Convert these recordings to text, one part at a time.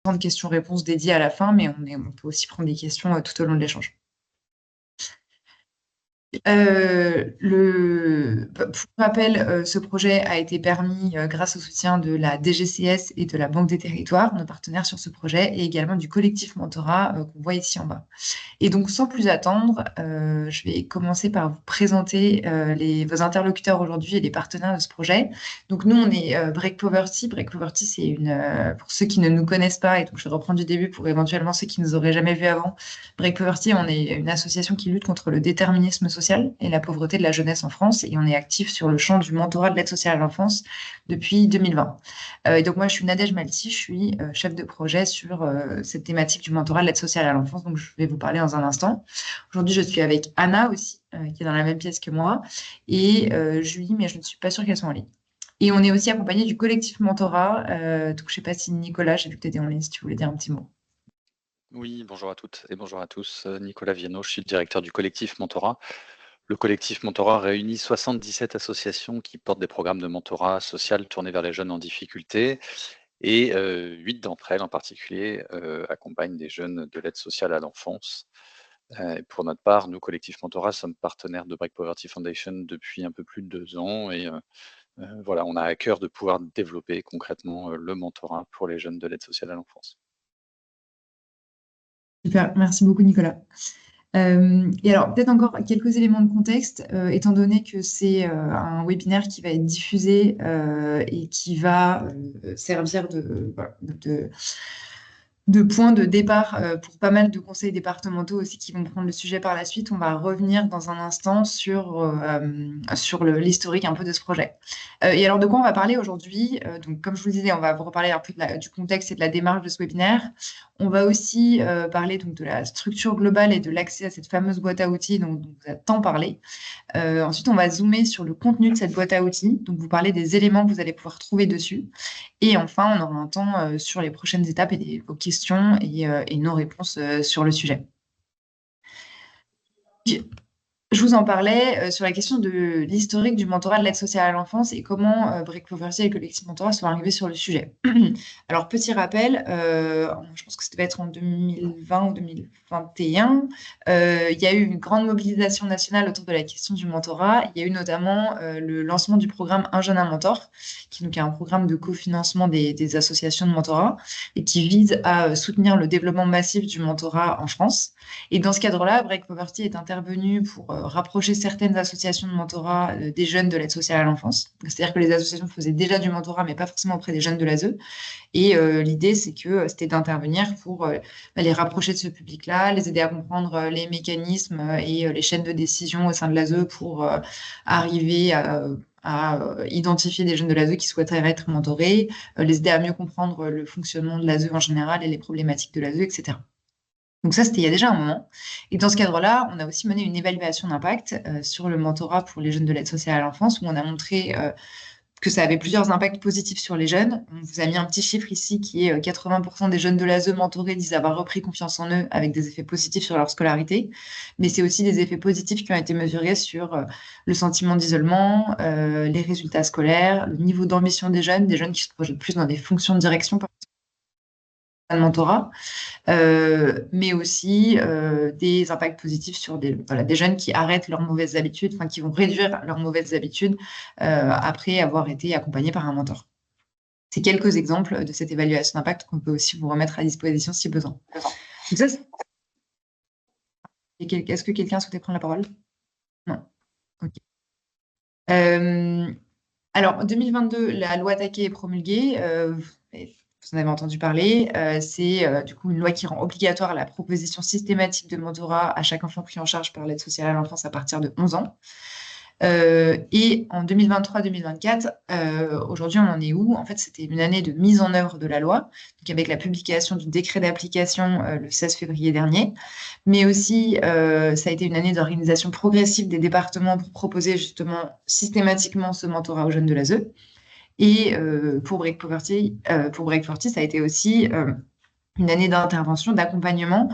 de questions-réponses dédiées à la fin, mais on peut aussi prendre des questions tout au long de l'échange. Pour rappel, ce projet a été permis grâce au soutien de la DGCS et de la Banque des Territoires, nos partenaires sur ce projet, et également du collectif Mentorat qu'on voit ici en bas. Et donc, sans plus attendre, je vais commencer par vous présenter vos interlocuteurs aujourd'hui et les partenaires de ce projet. Donc, nous, on est Break Poverty. Break Poverty, c'est pour ceux qui ne nous connaissent pas, et donc je vais reprendre du début pour éventuellement ceux qui ne nous auraient jamais vus avant. Break Poverty, on est une association qui lutte contre le déterminisme social et la pauvreté de la jeunesse en France, et on est actif sur le champ du mentorat de l'aide sociale à l'enfance depuis 2020. Et donc, moi, je suis Nadège Malti, je suis chef de projet sur cette thématique du mentorat de l'aide sociale à l'enfance. Donc, je vais vous parler dans un instant. Aujourd'hui, je suis avec Anna aussi, qui est dans la même pièce que moi, et Julie, mais je ne suis pas sûre qu'elles sont en ligne. Et on est aussi accompagné du collectif Mentorat. Donc, je ne sais pas si Nicolas, j'ai vu que tu étais en ligne, si tu voulais dire un petit mot. Oui, bonjour à toutes et bonjour à tous. Nicolas Viennot, je suis le directeur du collectif Mentorat. Le collectif Mentorat réunit 77 associations qui portent des programmes de mentorat social tournés vers les jeunes en difficulté et 8 d'entre elles en particulier accompagnent des jeunes de l'aide sociale à l'enfance. Et pour notre part, nous, collectif Mentorat, sommes partenaires de Break Poverty Foundation depuis un peu plus de 2 ans et voilà, on a à cœur de pouvoir développer concrètement le mentorat pour les jeunes de l'aide sociale à l'enfance. Super, merci beaucoup, Nicolas. Et alors, peut-être encore quelques éléments de contexte, étant donné que c'est un webinaire qui va être diffusé et qui va servir voilà, de point de départ pour pas mal de conseils départementaux aussi qui vont prendre le sujet par la suite. On va revenir dans un instant sur l'historique un peu de ce projet. Et alors, de quoi on va parler aujourd'hui? Donc, comme je vous le disais, on va vous reparler un peu du contexte et de la démarche de ce webinaire. On va aussi parler donc, de la structure globale et de l'accès à cette fameuse boîte à outils dont vous avez tant parlé. Ensuite, on va zoomer sur le contenu de cette boîte à outils, donc vous parler des éléments que vous allez pouvoir trouver dessus. Et enfin, on aura un temps sur les prochaines étapes et vos questions et nos réponses sur le sujet. Je vous en parlais sur la question de l'historique du mentorat de l'aide sociale à l'enfance et comment Break Poverty et le collectif mentorat sont arrivés sur le sujet. Alors, petit rappel, je pense que ça devait être en 2020 ou 2021, il y a eu une grande mobilisation nationale autour de la question du mentorat. Il y a eu notamment le lancement du programme Un jeune, un mentor, qui donc, est un programme de cofinancement des associations de mentorat et qui vise à soutenir le développement massif du mentorat en France. Et dans ce cadre-là, Break Poverty est intervenu pour rapprocher certaines associations de mentorat des jeunes de l'aide sociale à l'enfance. C'est-à-dire que les associations faisaient déjà du mentorat, mais pas forcément auprès des jeunes de l'ASE. Et l'idée, c'était d'intervenir pour les rapprocher de ce public-là, les aider à comprendre les mécanismes et les chaînes de décision au sein de l'ASE pour arriver à identifier des jeunes de l'ASE qui souhaiteraient être mentorés, les aider à mieux comprendre le fonctionnement de l'ASE en général et les problématiques de l'ASE, etc. Donc ça, c'était il y a déjà un moment. Et dans ce cadre-là, on a aussi mené une évaluation d'impact sur le mentorat pour les jeunes de l'aide sociale à l'enfance, où on a montré que ça avait plusieurs impacts positifs sur les jeunes. On vous a mis un petit chiffre ici qui est 80% des jeunes de l'ASE mentorés disent avoir repris confiance en eux avec des effets positifs sur leur scolarité. Mais c'est aussi des effets positifs qui ont été mesurés sur le sentiment d'isolement, les résultats scolaires, le niveau d'ambition des jeunes qui se projettent plus dans des fonctions de direction par le mentorat. Mais aussi des impacts positifs sur des jeunes qui arrêtent leurs mauvaises habitudes, enfin qui vont réduire leurs mauvaises habitudes après avoir été accompagnés par un mentor. C'est quelques exemples de cette évaluation d'impact qu'on peut aussi vous remettre à disposition si besoin. Donc ça, est-ce que quelqu'un souhaitait prendre la parole? Non. Ok. Alors, en 2022, la loi Taquet est promulguée. Vous en avez entendu parler. C'est du coup une loi qui rend obligatoire la proposition systématique de mentorat à chaque enfant pris en charge par l'aide sociale à l'enfance à partir de 11 ans. Et en 2023-2024, aujourd'hui, on en est où? En fait, c'était une année de mise en œuvre de la loi, donc avec la publication du décret d'application le 16 février dernier, mais aussi ça a été une année d'organisation progressive des départements pour proposer justement systématiquement ce mentorat aux jeunes de l'ASE. Et pour Break Poverty, ça a été aussi une année d'intervention, d'accompagnement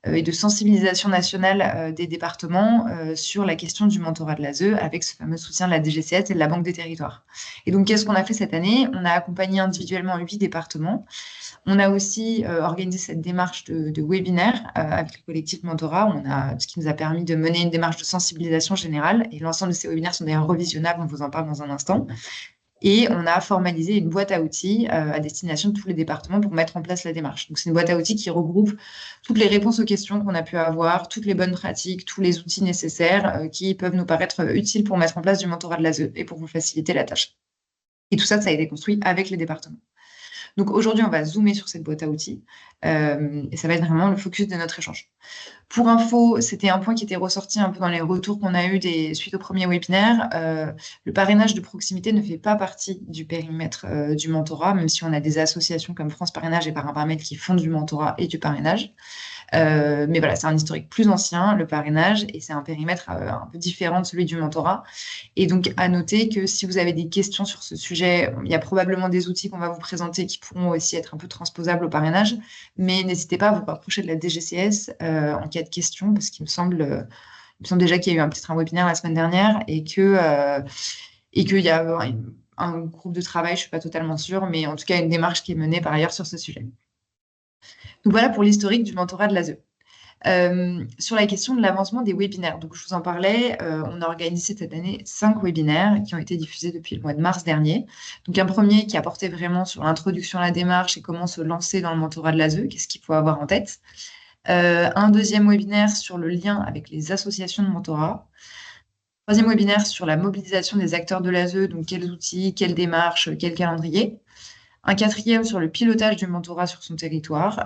et de sensibilisation nationale des départements sur la question du mentorat de l'ASE avec ce fameux soutien de la DGCS et de la Banque des territoires. Et donc, qu'est-ce qu'on a fait cette année? On a accompagné individuellement 8 départements. On a aussi organisé cette démarche de webinaire avec le collectif Mentorat, ce qui nous a permis de mener une démarche de sensibilisation générale. Et l'ensemble de ces webinaires sont d'ailleurs revisionnables, on vous en parle dans un instant. Et on a formalisé une boîte à outils à destination de tous les départements pour mettre en place la démarche. Donc, c'est une boîte à outils qui regroupe toutes les réponses aux questions qu'on a pu avoir, toutes les bonnes pratiques, tous les outils nécessaires qui peuvent nous paraître utiles pour mettre en place du mentorat de l'ASE et pour vous faciliter la tâche. Et tout ça, ça a été construit avec les départements. Donc aujourd'hui, on va zoomer sur cette boîte à outils et ça va être vraiment le focus de notre échange. Pour info, c'était un point qui était ressorti un peu dans les retours qu'on a eus suite au premier webinaire. Le parrainage de proximité ne fait pas partie du périmètre du mentorat, même si on a des associations comme France Parrainage et Parrain Paramètre qui font du mentorat et du parrainage. Mais voilà, c'est un historique plus ancien, le parrainage, et c'est un périmètre un peu différent de celui du mentorat. Et donc, à noter que si vous avez des questions sur ce sujet, il y a probablement des outils qu'on va vous présenter qui pourront aussi être un peu transposables au parrainage, mais n'hésitez pas à vous rapprocher de la DGCS en cas de questions, parce qu'il me semble déjà qu'il y a eu peut-être un webinaire la semaine dernière et qu'il y a un groupe de travail, je ne suis pas totalement sûre, mais en tout cas une démarche qui est menée par ailleurs sur ce sujet. Donc voilà pour l'historique du mentorat de l'ASE. Sur la question de l'avancement des webinaires, donc je vous en parlais, on a organisé cette année 5 webinaires qui ont été diffusés depuis le mois de mars dernier. Donc un premier qui a porté vraiment sur l'introduction à la démarche et comment se lancer dans le mentorat de l'ASE, qu'est-ce qu'il faut avoir en tête. Un deuxième webinaire sur le lien avec les associations de mentorat. Troisième webinaire sur la mobilisation des acteurs de l'ASE, donc quels outils, quelles démarches, quel calendrier. Un quatrième sur le pilotage du mentorat sur son territoire,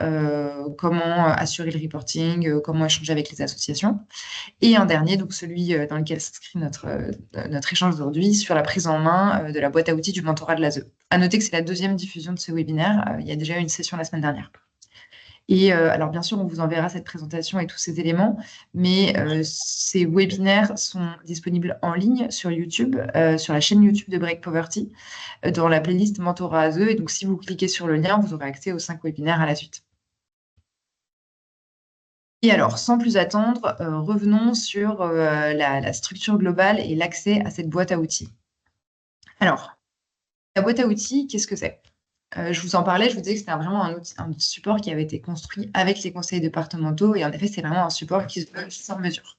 comment assurer le reporting, comment échanger avec les associations. Et un dernier, donc celui dans lequel s'inscrit notre échange aujourd'hui, sur la prise en main de la boîte à outils du mentorat de l'ASE. À noter que c'est la deuxième diffusion de ce webinaire. Il y a déjà eu une session la semaine dernière. Et alors, bien sûr, on vous enverra cette présentation et tous ces éléments, mais ces webinaires sont disponibles en ligne sur YouTube, sur la chaîne YouTube de Break Poverty, dans la playlist Mentorat ASE. Et donc, si vous cliquez sur le lien, vous aurez accès aux 5 webinaires à la suite. Et alors, sans plus attendre, revenons sur la structure globale et l'accès à cette boîte à outils. Alors, la boîte à outils, qu'est-ce que c'est? Je vous en parlais, je vous disais que c'était vraiment un support qui avait été construit avec les conseils départementaux. Et en effet, c'est vraiment un support qui se veut sur mesure.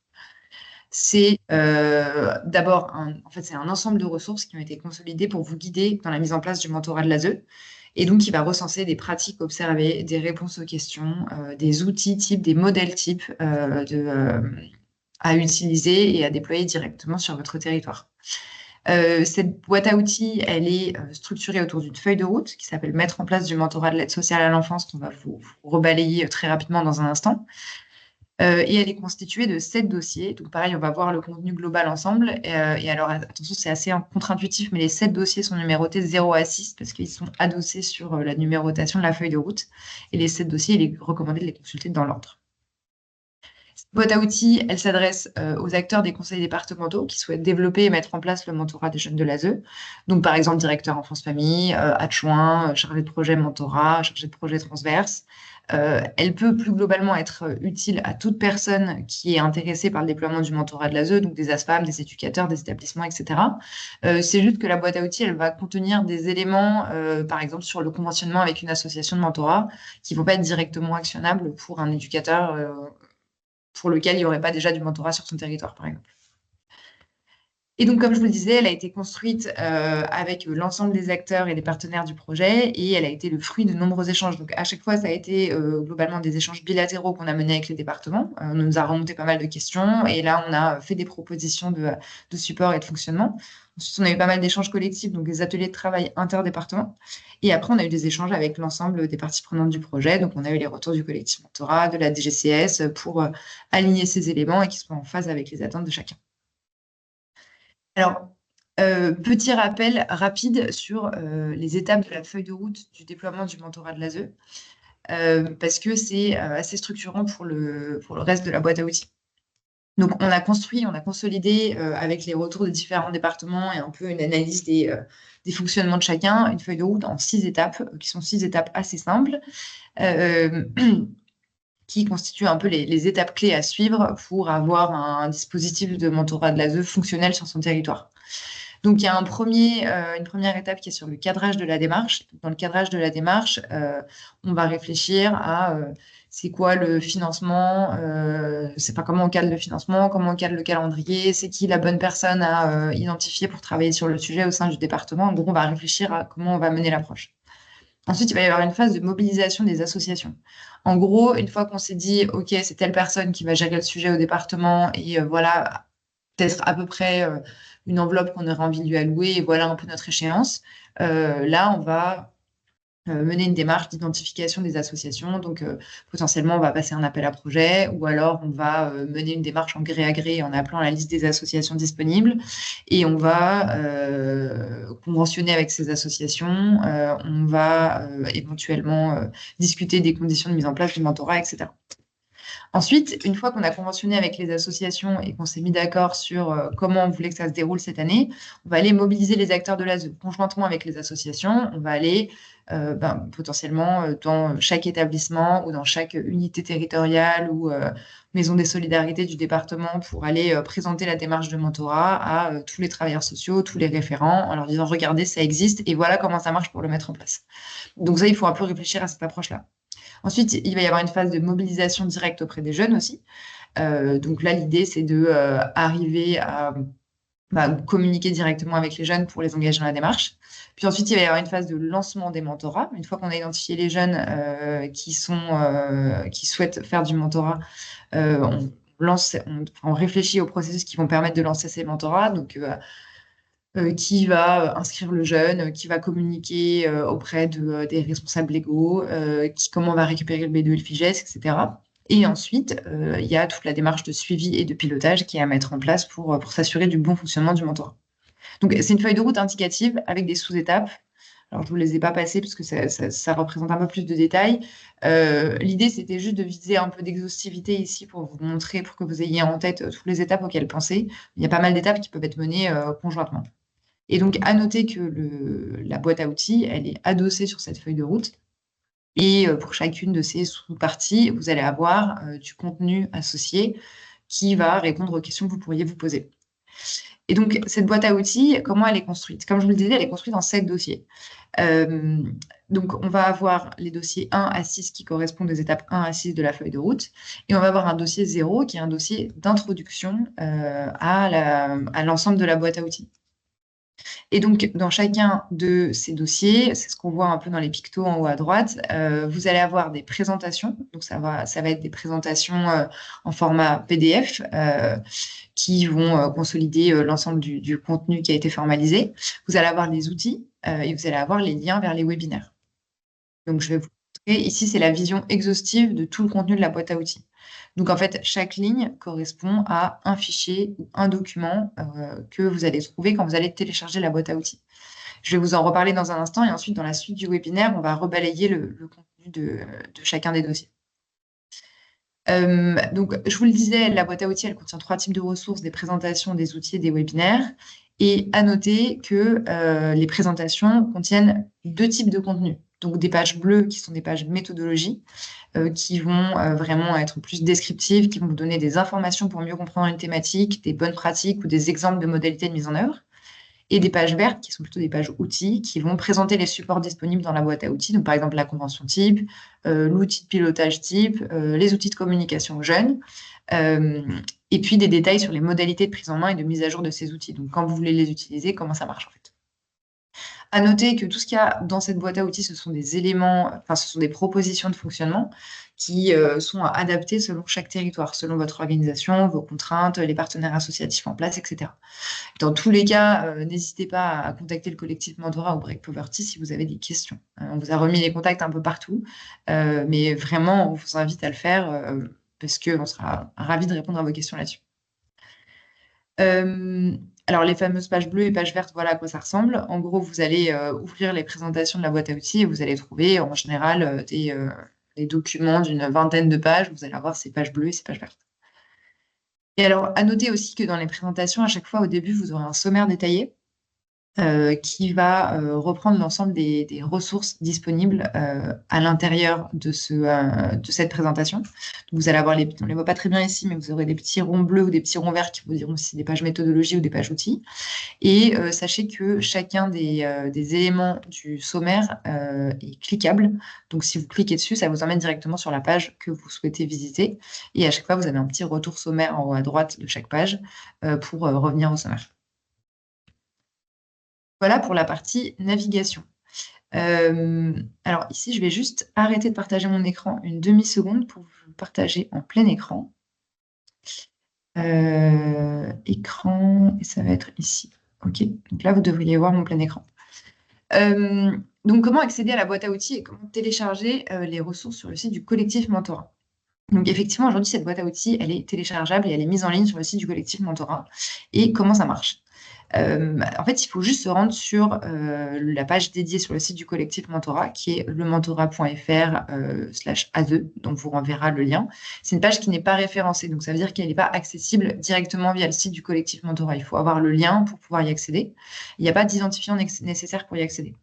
C'est d'abord c'est un ensemble de ressources qui ont été consolidées pour vous guider dans la mise en place du mentorat de l'ASE. Et donc, il va recenser des pratiques observées, des réponses aux questions, des outils types, des modèles types à utiliser et à déployer directement sur votre territoire. Cette boîte à outils, elle est structurée autour d'une feuille de route qui s'appelle Mettre en place du mentorat de l'aide sociale à l'enfance, qu'on va vous rebalayer très rapidement dans un instant. Et elle est constituée de 7 dossiers. Donc pareil, on va voir le contenu global ensemble. Et alors, attention, c'est assez contre-intuitif, mais les 7 dossiers sont numérotés de 0 à 6 parce qu'ils sont adossés sur la numérotation de la feuille de route. Et les 7 dossiers, il est recommandé de les consulter dans l'ordre. Cette boîte à outils, elle s'adresse aux acteurs des conseils départementaux qui souhaitent développer et mettre en place le mentorat des jeunes de l'ASE. Donc, par exemple, directeur enfance-famille, adjoint, chargé de projet mentorat, chargé de projet transverse. Elle peut plus globalement être utile à toute personne qui est intéressée par le déploiement du mentorat de l'ASE, donc des ASPAM, des éducateurs, des établissements, etc. C'est juste que la boîte à outils, elle va contenir des éléments, par exemple, sur le conventionnement avec une association de mentorat, qui ne vont pas être directement actionnables pour un éducateur pour lequel il n'y aurait pas déjà du mentorat sur son territoire, par exemple. Et donc, comme je vous le disais, elle a été construite avec l'ensemble des acteurs et des partenaires du projet et elle a été le fruit de nombreux échanges. Donc, à chaque fois, ça a été globalement des échanges bilatéraux qu'on a menés avec les départements. On nous a remonté pas mal de questions et là, on a fait des propositions de support et de fonctionnement. Ensuite, on a eu pas mal d'échanges collectifs, donc des ateliers de travail interdépartements. Et après, on a eu des échanges avec l'ensemble des parties prenantes du projet. Donc, on a eu les retours du collectif mentorat, de la DGCS pour aligner ces éléments et qu'ils soient en phase avec les attentes de chacun. Alors, petit rappel rapide sur les étapes de la feuille de route du déploiement du mentorat de l'ASE, parce que c'est assez structurant pour le reste de la boîte à outils. Donc, on a construit, on a consolidé avec les retours des différents départements et un peu une analyse des fonctionnements de chacun, une feuille de route en 6 étapes, qui sont 6 étapes assez simples, euh, qui constituent un peu les étapes clés à suivre pour avoir un dispositif de mentorat de l'ASE fonctionnel sur son territoire. Donc, il y a une première étape qui est sur le cadrage de la démarche. Dans le cadrage de la démarche, on va réfléchir à c'est quoi le financement, c'est pas comment on cadre le financement, comment on cadre le calendrier, c'est qui la bonne personne à identifier pour travailler sur le sujet au sein du département. Donc, on va réfléchir à comment on va mener l'approche. Ensuite, il va y avoir une phase de mobilisation des associations. En gros, une fois qu'on s'est dit, OK, c'est telle personne qui va gérer le sujet au département et voilà, peut-être à peu près une enveloppe qu'on aurait envie de lui allouer et voilà un peu notre échéance. Là, on va mener une démarche d'identification des associations. Donc, potentiellement, on va passer un appel à projet ou alors on va mener une démarche en gré à gré en appelant la liste des associations disponibles et on va conventionner avec ces associations. On va éventuellement discuter des conditions de mise en place du mentorat, etc. Ensuite, une fois qu'on a conventionné avec les associations et qu'on s'est mis d'accord sur comment on voulait que ça se déroule cette année, on va aller mobiliser les acteurs de l'ASE. Conjointement avec les associations, on va aller potentiellement dans chaque établissement ou dans chaque unité territoriale ou maison des solidarités du département pour aller présenter la démarche de mentorat à tous les travailleurs sociaux, tous les référents, en leur disant, regardez, ça existe et voilà comment ça marche pour le mettre en place. Donc ça, il faut un peu réfléchir à cette approche-là. Ensuite, il va y avoir une phase de mobilisation directe auprès des jeunes aussi. Donc là, l'idée, c'est de arriver à communiquer directement avec les jeunes pour les engager dans la démarche. Puis ensuite, il va y avoir une phase de lancement des mentorats. Une fois qu'on a identifié les jeunes qui souhaitent faire du mentorat, on réfléchit aux processus qui vont permettre de lancer ces mentorats. Donc, qui va inscrire le jeune, qui va communiquer auprès des responsables légaux, comment on va récupérer le B2 et le FIGES, etc. Et ensuite, il y a toute la démarche de suivi et de pilotage qui est à mettre en place pour s'assurer du bon fonctionnement du mentorat. Donc, c'est une feuille de route indicative avec des sous-étapes. Alors, je ne vous les ai pas passées parce que ça représente un peu plus de détails. L'idée, c'était juste de viser un peu d'exhaustivité ici pour vous montrer, pour que vous ayez en tête toutes les étapes auxquelles penser. Il y a pas mal d'étapes qui peuvent être menées conjointement. Et donc, à noter que la boîte à outils, elle est adossée sur cette feuille de route. Et pour chacune de ces sous-parties, vous allez avoir du contenu associé qui va répondre aux questions que vous pourriez vous poser. Et donc, cette boîte à outils, comment elle est construite? Comme je vous le disais, elle est construite en 7 dossiers. Donc, on va avoir les dossiers 1 à 6 qui correspondent aux étapes 1 à 6 de la feuille de route. Et on va avoir un dossier 0 qui est un dossier d'introduction à l'ensemble de la boîte à outils. Et donc, dans chacun de ces dossiers, c'est ce qu'on voit un peu dans les pictos en haut à droite, vous allez avoir des présentations. Donc, ça va être des présentations en format PDF qui vont consolider l'ensemble du contenu qui a été formalisé. Vous allez avoir les outils et vous allez avoir les liens vers les webinaires. Donc, je vais vous montrer. Ici, c'est la vision exhaustive de tout le contenu de la boîte à outils. Donc, en fait, chaque ligne correspond à un fichier ou un document que vous allez trouver quand vous allez télécharger la boîte à outils. Je vais vous en reparler dans un instant et ensuite, dans la suite du webinaire, on va rebalayer le contenu de chacun des dossiers. Donc, je vous le disais, la boîte à outils, elle contient 3 types de ressources, des présentations, des outils et des webinaires. Et à noter que les présentations contiennent 2 types de contenus. Donc, des pages bleues qui sont des pages méthodologie, qui vont vraiment être plus descriptives, qui vont vous donner des informations pour mieux comprendre une thématique, des bonnes pratiques ou des exemples de modalités de mise en œuvre. Et des pages vertes, qui sont plutôt des pages outils, qui vont présenter les supports disponibles dans la boîte à outils. Donc, par exemple, la convention type, l'outil de pilotage type, les outils de communication jeunes, et puis des détails sur les modalités de prise en main et de mise à jour de ces outils. Donc, quand vous voulez les utiliser, comment ça marche en fait. À noter que tout ce qu'il y a dans cette boîte à outils, ce sont des éléments, enfin, ce sont des propositions de fonctionnement qui sont adaptées selon chaque territoire, selon votre organisation, vos contraintes, les partenaires associatifs en place, etc. Dans tous les cas, n'hésitez pas à contacter le collectif Mentorat ou Break Poverty si vous avez des questions. On vous a remis les contacts un peu partout, mais vraiment, on vous invite à le faire parce qu'on sera ravis de répondre à vos questions là-dessus. Alors, les fameuses pages bleues et pages vertes, voilà à quoi ça ressemble. En gros, vous allez ouvrir les présentations de la boîte à outils et vous allez trouver en général des documents d'une vingtaine de pages. Vous allez avoir ces pages bleues et ces pages vertes. Et alors, à noter aussi que dans les présentations, à chaque fois, au début, vous aurez un sommaire détaillé qui va reprendre l'ensemble des ressources disponibles à l'intérieur de cette présentation. Donc, vous allez avoir on ne les voit pas très bien ici, mais vous aurez des petits ronds bleus ou des petits ronds verts qui vous diront si c'est des pages méthodologie ou des pages outils. Et sachez que chacun des éléments du sommaire est cliquable. Donc, si vous cliquez dessus, ça vous emmène directement sur la page que vous souhaitez visiter. Et à chaque fois, vous avez un petit retour sommaire en haut à droite de chaque page pour revenir au sommaire. Voilà pour la partie navigation. Alors ici, je vais juste arrêter de partager mon écran une demi-seconde pour vous partager en plein écran. Écran, et ça va être ici. OK, donc là, vous devriez voir mon plein écran. Donc, comment accéder à la boîte à outils et comment télécharger les ressources sur le site du collectif Mentorat. Donc, effectivement, aujourd'hui, cette boîte à outils, elle est téléchargeable et elle est mise en ligne sur le site du collectif Mentorat. Et comment ça marche? En fait, il faut juste se rendre sur la page dédiée sur le site du collectif Mentorat, qui est lementorat.fr/A2, donc vous renverra le lien. C'est une page qui n'est pas référencée, donc ça veut dire qu'elle n'est pas accessible directement via le site du collectif Mentorat. Il faut avoir le lien pour pouvoir y accéder. Il n'y a pas d'identifiant nécessaire pour y accéder.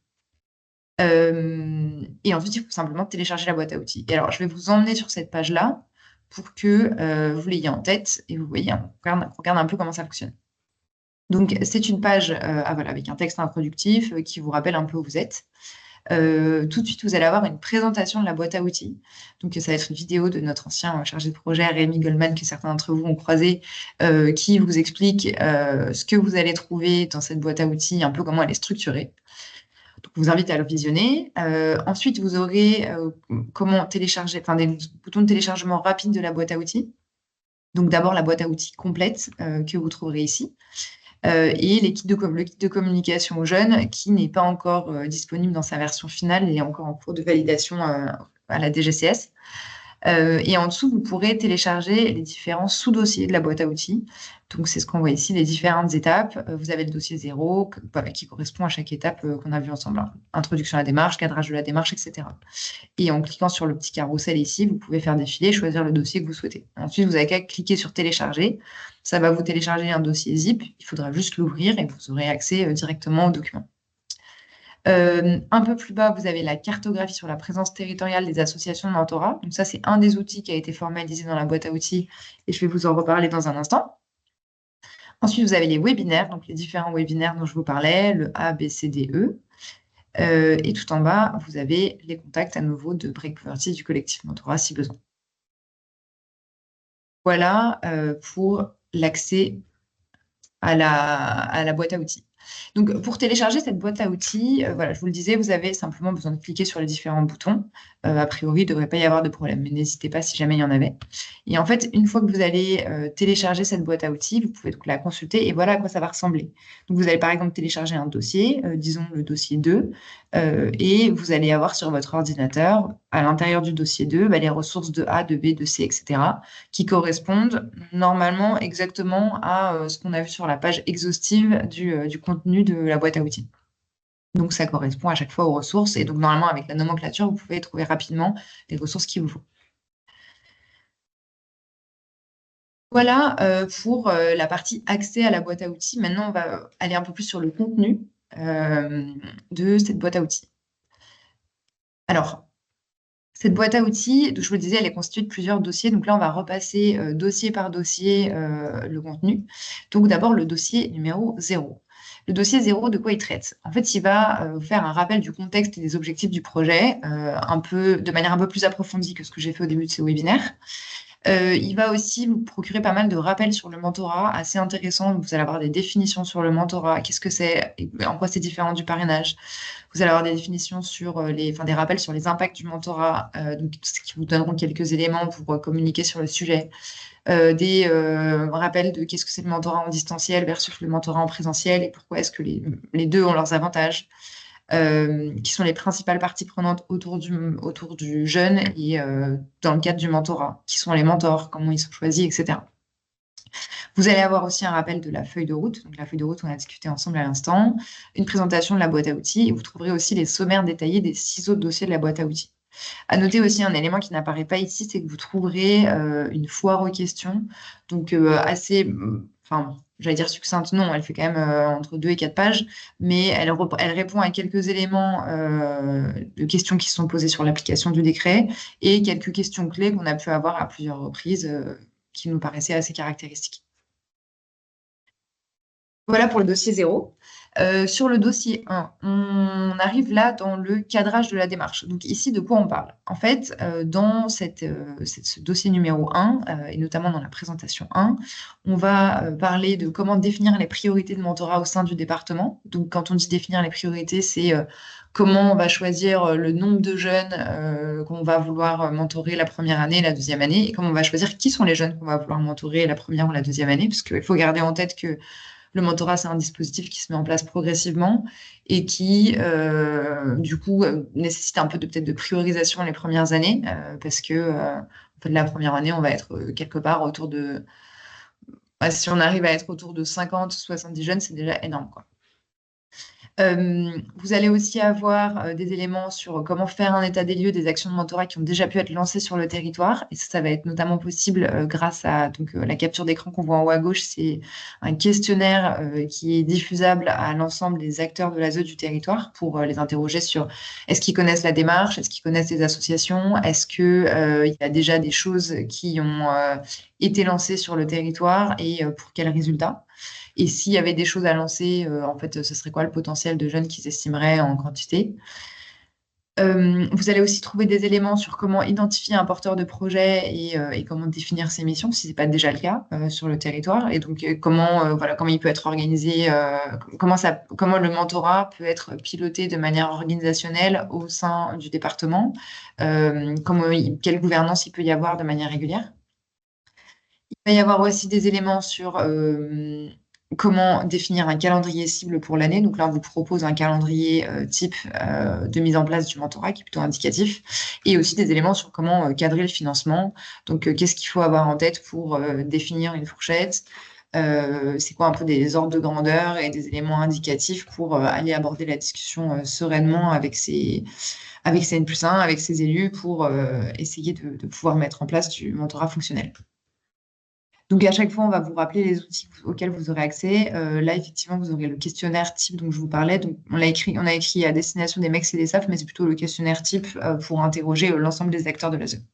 Et ensuite, il faut simplement télécharger la boîte à outils. Et alors, je vais vous emmener sur cette page-là pour que vous l'ayez en tête et vous voyez, on regarde un peu comment ça fonctionne. Donc, c'est une page voilà, avec un texte introductif qui vous rappelle un peu où vous êtes. Tout de suite, vous allez avoir une présentation de la boîte à outils. Donc, ça va être une vidéo de notre ancien chargé de projet, Rémi Goldman, que certains d'entre vous ont croisé, qui vous explique ce que vous allez trouver dans cette boîte à outils, un peu comment elle est structurée. Donc, je vous invite à le visionner. Ensuite, vous aurez comment télécharger, enfin, des boutons de téléchargement rapide de la boîte à outils. Donc, d'abord, la boîte à outils complète que vous trouverez ici. Et le kit de communication aux jeunes qui n'est pas encore disponible dans sa version finale, il est encore en cours de validation à la DGCS. Et en dessous, vous pourrez télécharger les différents sous-dossiers de la boîte à outils. Donc, c'est ce qu'on voit ici, les différentes étapes. Vous avez le dossier 0 qui correspond à chaque étape qu'on a vu ensemble. Introduction à la démarche, cadrage de la démarche, etc. Et en cliquant sur le petit carrousel ici, vous pouvez faire défiler, choisir le dossier que vous souhaitez. Ensuite, vous n'avez qu'à cliquer sur télécharger. Ça va vous télécharger un dossier zip. Il faudra juste l'ouvrir et vous aurez accès directement au document. Un peu plus bas, vous avez la cartographie sur la présence territoriale des associations de mentorat. Donc ça, c'est un des outils qui a été formalisé dans la boîte à outils et je vais vous en reparler dans un instant. Ensuite, vous avez les webinaires, donc les différents webinaires dont je vous parlais, le A, B, C, D, E. Et tout en bas, vous avez les contacts à nouveau de Break Poverty du collectif Mentorat si besoin. Voilà pour l'accès à la boîte à outils. Donc, pour télécharger cette boîte à outils, voilà, je vous le disais, vous avez simplement besoin de cliquer sur les différents boutons. A priori, il ne devrait pas y avoir de problème, mais n'hésitez pas si jamais il y en avait. Et en fait, une fois que vous allez télécharger cette boîte à outils, vous pouvez donc la consulter et voilà à quoi ça va ressembler. Donc, vous allez par exemple télécharger un dossier, disons le dossier 2, et vous allez avoir sur votre ordinateur, à l'intérieur du dossier 2, les ressources de A, de B, de C, etc., qui correspondent normalement exactement à ce qu'on a vu sur la page exhaustive du contenu de la boîte à outils. Donc, ça correspond à chaque fois aux ressources. Et donc, normalement, avec la nomenclature, vous pouvez trouver rapidement les ressources qu'il vous faut. Voilà pour la partie accès à la boîte à outils. Maintenant, on va aller un peu plus sur le contenu de cette boîte à outils. Alors, cette boîte à outils, je vous le disais, elle est constituée de plusieurs dossiers. Donc là, on va repasser dossier par dossier le contenu. Donc d'abord, le dossier numéro 0. Le dossier 0, de quoi il traite? En fait, il va vous faire un rappel du contexte et des objectifs du projet, de manière un peu plus approfondie que ce que j'ai fait au début de ce webinaire. Il va aussi vous procurer pas mal de rappels sur le mentorat, assez intéressant. Vous allez avoir des définitions sur le mentorat, qu'est-ce que c'est, en quoi c'est différent du parrainage. Vous allez avoir des définitions sur des rappels sur les impacts du mentorat, donc, ce qui vous donneront quelques éléments pour communiquer sur le sujet. Des rappels de qu'est-ce que c'est le mentorat en distanciel versus le mentorat en présentiel et pourquoi est-ce que les deux ont leurs avantages. Qui sont les principales parties prenantes autour du jeune et dans le cadre du mentorat, qui sont les mentors, comment ils sont choisis, etc. Vous allez avoir aussi un rappel de la feuille de route. Donc, la feuille de route, on a discuté ensemble à l'instant, une présentation de la boîte à outils et vous trouverez aussi les sommaires détaillés des 6 autres dossiers de la boîte à outils. À noter aussi un élément qui n'apparaît pas ici, c'est que vous trouverez une foire aux questions, donc assez, enfin, j'allais dire succincte, non, elle fait quand même entre 2 et 4 pages, mais elle répond à quelques éléments de questions qui sont posées sur l'application du décret et quelques questions clés qu'on a pu avoir à plusieurs reprises qui nous paraissaient assez caractéristiques. Voilà pour le dossier 0. Sur le dossier 1, on arrive là dans le cadrage de la démarche. Donc ici, de quoi on parle? En fait, dans ce dossier numéro 1, et notamment dans la présentation 1, on va parler de comment définir les priorités de mentorat au sein du département. Donc quand on dit définir les priorités, c'est comment on va choisir le nombre de jeunes qu'on va vouloir mentorer la première année, la deuxième année, et comment on va choisir qui sont les jeunes qu'on va vouloir mentorer la première ou la deuxième année, parce qu'il faut garder en tête que le mentorat, c'est un dispositif qui se met en place progressivement et qui, du coup, nécessite un peu peut-être de priorisation les premières années parce que en fait, la première année, on va être quelque part autour de... si on arrive à être autour de 50, 70 jeunes, c'est déjà énorme, quoi. Vous allez aussi avoir des éléments sur comment faire un état des lieux des actions de mentorat qui ont déjà pu être lancées sur le territoire. Et ça va être notamment possible grâce à la capture d'écran qu'on voit en haut à gauche. C'est un questionnaire qui est diffusable à l'ensemble des acteurs de l'ASE du territoire pour les interroger sur est-ce qu'ils connaissent la démarche, est-ce qu'ils connaissent les associations, est-ce qu'il y a déjà des choses qui ont été lancées sur le territoire et pour quels résultats. Et s'il y avait des choses à lancer, en fait, ce serait quoi le potentiel de jeunes qu'ils estimeraient en quantité? Vous allez aussi trouver des éléments sur comment identifier un porteur de projet et comment définir ses missions, si ce n'est pas déjà le cas sur le territoire. Et donc, voilà, comment il peut être organisé, comment le mentorat peut être piloté de manière organisationnelle au sein du département, quelle gouvernance il peut y avoir de manière régulière. Il va y avoir aussi des éléments sur comment définir un calendrier cible pour l'année. Donc là, on vous propose un calendrier type de mise en place du mentorat qui est plutôt indicatif. Et aussi des éléments sur comment cadrer le financement. Donc, qu'est-ce qu'il faut avoir en tête pour définir une fourchette? C'est quoi un peu des ordres de grandeur et des éléments indicatifs pour aller aborder la discussion sereinement avec ses N+1, avec ses élus pour essayer de pouvoir mettre en place du mentorat fonctionnel. Donc, à chaque fois, on va vous rappeler les outils auxquels vous aurez accès. Là, effectivement, vous aurez le questionnaire type dont je vous parlais. Donc, on a écrit à destination des MEX et des SAF, mais c'est plutôt le questionnaire type pour interroger l'ensemble des acteurs de l'ASE.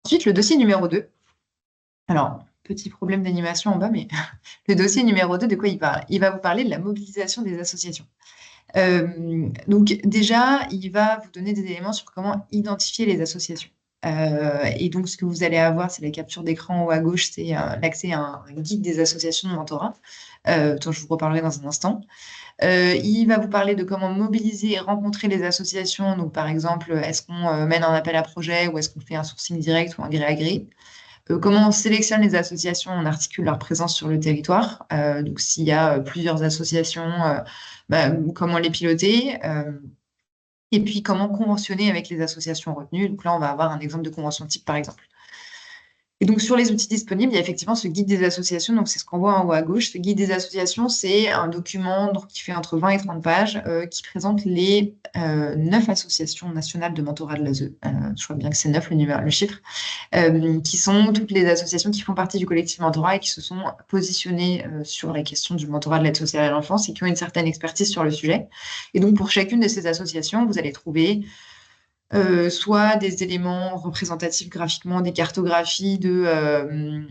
Ensuite, le dossier numéro 2. Alors, petit problème d'animation en bas, mais le dossier numéro 2, de quoi il parle? Il va vous parler de la mobilisation des associations. Donc, déjà, il va vous donner des éléments sur comment identifier les associations. Et donc, ce que vous allez avoir, c'est la capture d'écran en haut à gauche, c'est l'accès à un guide des associations de mentorat, dont je vous reparlerai dans un instant. Il va vous parler de comment mobiliser et rencontrer les associations. Donc, par exemple, est-ce qu'on mène un appel à projet ou est-ce qu'on fait un sourcing direct ou un gré à gré? Comment on sélectionne les associations, on articule leur présence sur le territoire. Donc, s'il y a plusieurs associations, comment les piloter? Et puis, comment conventionner avec les associations retenues. Donc là, on va avoir un exemple de convention type, par exemple. Et donc, sur les outils disponibles, il y a effectivement ce guide des associations. Donc, c'est ce qu'on voit en haut à gauche. Ce guide des associations, c'est un document qui fait entre 20 et 30 pages qui présente les 9 associations nationales de mentorat de l'ASE. Je crois bien que c'est 9 le chiffre, qui sont toutes les associations qui font partie du collectif mentorat et qui se sont positionnées sur la question du mentorat de l'aide sociale à l'enfance et qui ont une certaine expertise sur le sujet. Et donc, pour chacune de ces associations, vous allez trouver soit des éléments représentatifs graphiquement, des cartographies de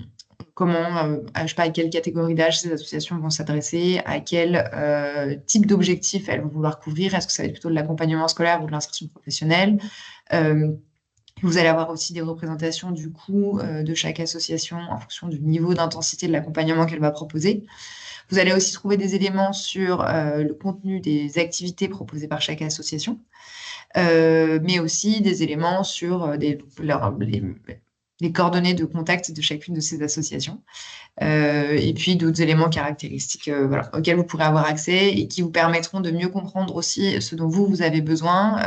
comment, je sais pas, à quelle catégorie d'âge ces associations vont s'adresser, à quel type d'objectifs elles vont vouloir couvrir. Est-ce que ça va être plutôt de l'accompagnement scolaire ou de l'insertion professionnelle? Vous allez avoir aussi des représentations du coût de chaque association en fonction du niveau d'intensité de l'accompagnement qu'elle va proposer. Vous allez aussi trouver des éléments sur le contenu des activités proposées par chaque association. Mais aussi des éléments sur les coordonnées de contact de chacune de ces associations. Et puis d'autres éléments caractéristiques auxquels vous pourrez avoir accès et qui vous permettront de mieux comprendre aussi ce dont vous avez besoin.